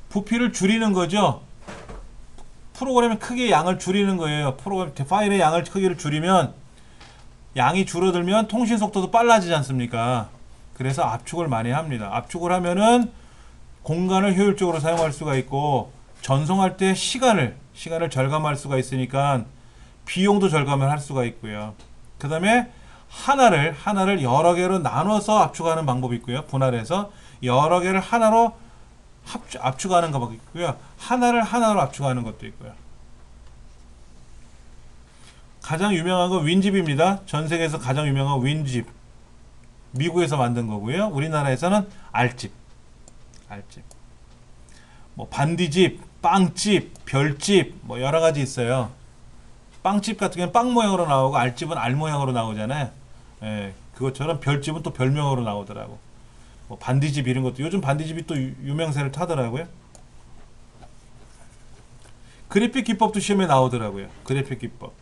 부피를 줄이는 거죠. 프로그램의 크기의 양을 줄이는 거예요. 프로그램 파일의 양을 크기를 줄이면 양이 줄어들면 통신 속도도 빨라지지 않습니까? 그래서 압축을 많이 합니다. 압축을 하면은 공간을 효율적으로 사용할 수가 있고, 전송할 때 시간을 절감할 수가 있으니까 비용도 절감을 할 수가 있고요. 그 다음에 하나를 여러 개로 나눠서 압축하는 방법이 있고요. 분할해서 여러 개를 하나로 압축하는 것도 있고요. 하나를 하나로 압축하는 것도 있고요. 가장 유명한 건 윈집입니다. 전 세계에서 가장 유명한 윈집. 미국에서 만든 거고요. 우리나라에서는 알집. 뭐 반디집, 빵집, 별집, 뭐 여러 가지 있어요. 빵집 같은 경우는 빵 모양으로 나오고 알집은 알 모양으로 나오잖아요. 예, 그것처럼 별집은 또 별명으로 나오더라고. 뭐 반디집 이런 것도, 요즘 반디집이 또 유명세를 타더라고요. 그래픽 기법도 시험에 나오더라고요. 그래픽 기법.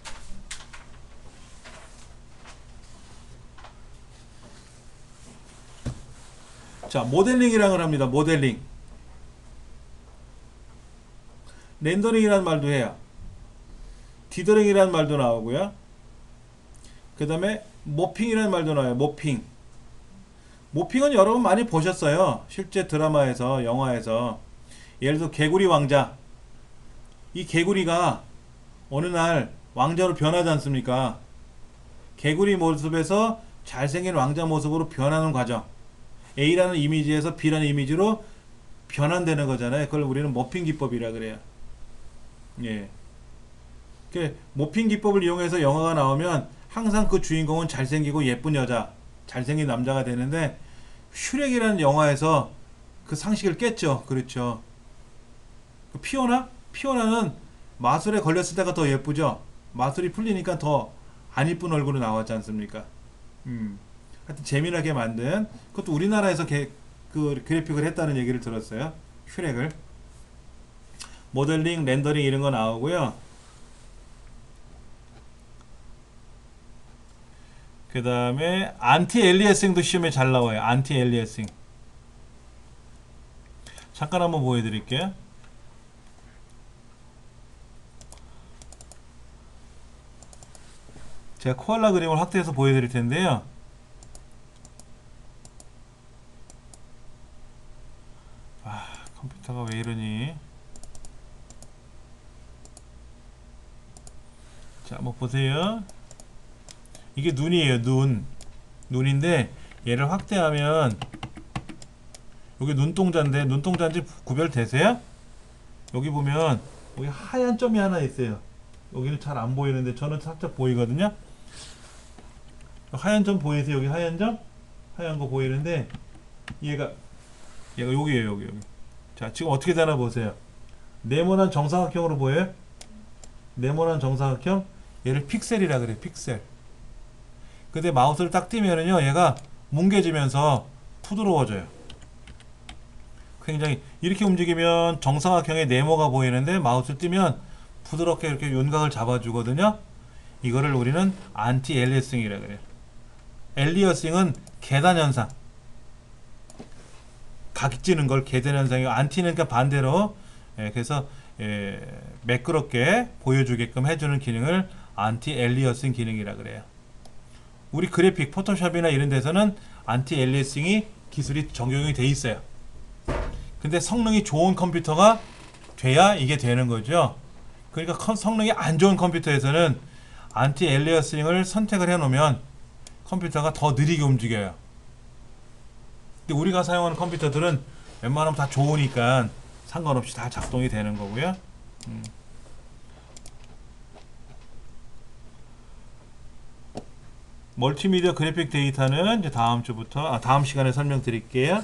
자, 모델링이라는 걸 합니다. 모델링. 렌더링이라는 말도 해요. 디더링이라는 말도 나오고요. 그 다음에 모핑이라는 말도 나와요. 모핑은 여러분 많이 보셨어요. 실제 드라마에서, 영화에서. 예를 들어 개구리 왕자. 이 개구리가 어느 날 왕자로 변하지 않습니까? 개구리 모습에서 잘생긴 왕자 모습으로 변하는 과정. A라는 이미지에서 B라는 이미지로 변환되는 거잖아요. 그걸 우리는 모핑 기법이라 그래요. 예. 모핑 기법을 이용해서 영화가 나오면 항상 그 주인공은 잘생기고 예쁜 여자, 잘생긴 남자가 되는데, 슈렉이라는 영화에서 그 상식을 깼죠. 그렇죠. 피오나는 마술에 걸렸을 때가 더 예쁘죠. 마술이 풀리니까 더 안 이쁜 얼굴로 나왔지 않습니까? 하여튼 재미나게 만든, 그것도 우리나라에서 그 그래픽을 했다는 얘기를 들었어요. 슈렉을. 모델링, 렌더링 이런 거 나오고요. 그 다음에 안티 엘리아싱도 시험에 잘 나와요. 안티 엘리아싱. 잠깐 한번 보여드릴게요. 제가 코알라 그림을 확대해서 보여드릴 텐데요. 컴퓨터가 왜 이러니? 자, 한번 보세요. 이게 눈이에요. 눈인데 얘를 확대하면 여기 눈동자인데, 눈동자인지 구별되세요? 여기 보면 여기 하얀 점이 하나 있어요. 여기는 잘 안 보이는데 저는 살짝 보이거든요. 하얀 점 보이세요? 여기 하얀 점? 하얀 거 보이는데 얘가 여기에요. 여기. 자, 지금 어떻게 되나 보세요. 네모난 정사각형으로 보여요? 네모난 정사각형? 얘를 픽셀이라 그래. 픽셀. 근데 마우스를 딱 띄면은요, 얘가 뭉개지면서 부드러워져요. 굉장히 이렇게 움직이면 정사각형의 네모가 보이는데 마우스를 띄면 부드럽게 이렇게 윤곽을 잡아주거든요. 이거를 우리는 안티 엘리어싱이라 그래요. 엘리어싱은 계단 현상, 각 찌는 걸 계단 현상이고, 안티는 그러니까 반대로, 그래서 매끄럽게 보여주게끔 해주는 기능을 안티 엘리어싱 기능이라 그래요. 우리 그래픽 포토샵이나 이런 데서는 안티 엘리어싱이 기술이 적용이 돼 있어요. 근데 성능이 좋은 컴퓨터가 돼야 이게 되는 거죠. 그러니까 성능이 안 좋은 컴퓨터에서는 안티 엘리어싱을 선택을 해 놓으면 컴퓨터가 더 느리게 움직여요. 근데 우리가 사용하는 컴퓨터들은 웬만하면 다 좋으니까 상관없이 다 작동이 되는 거고요. 멀티미디어 그래픽 데이터는 이제 다음 시간에 설명드릴게요.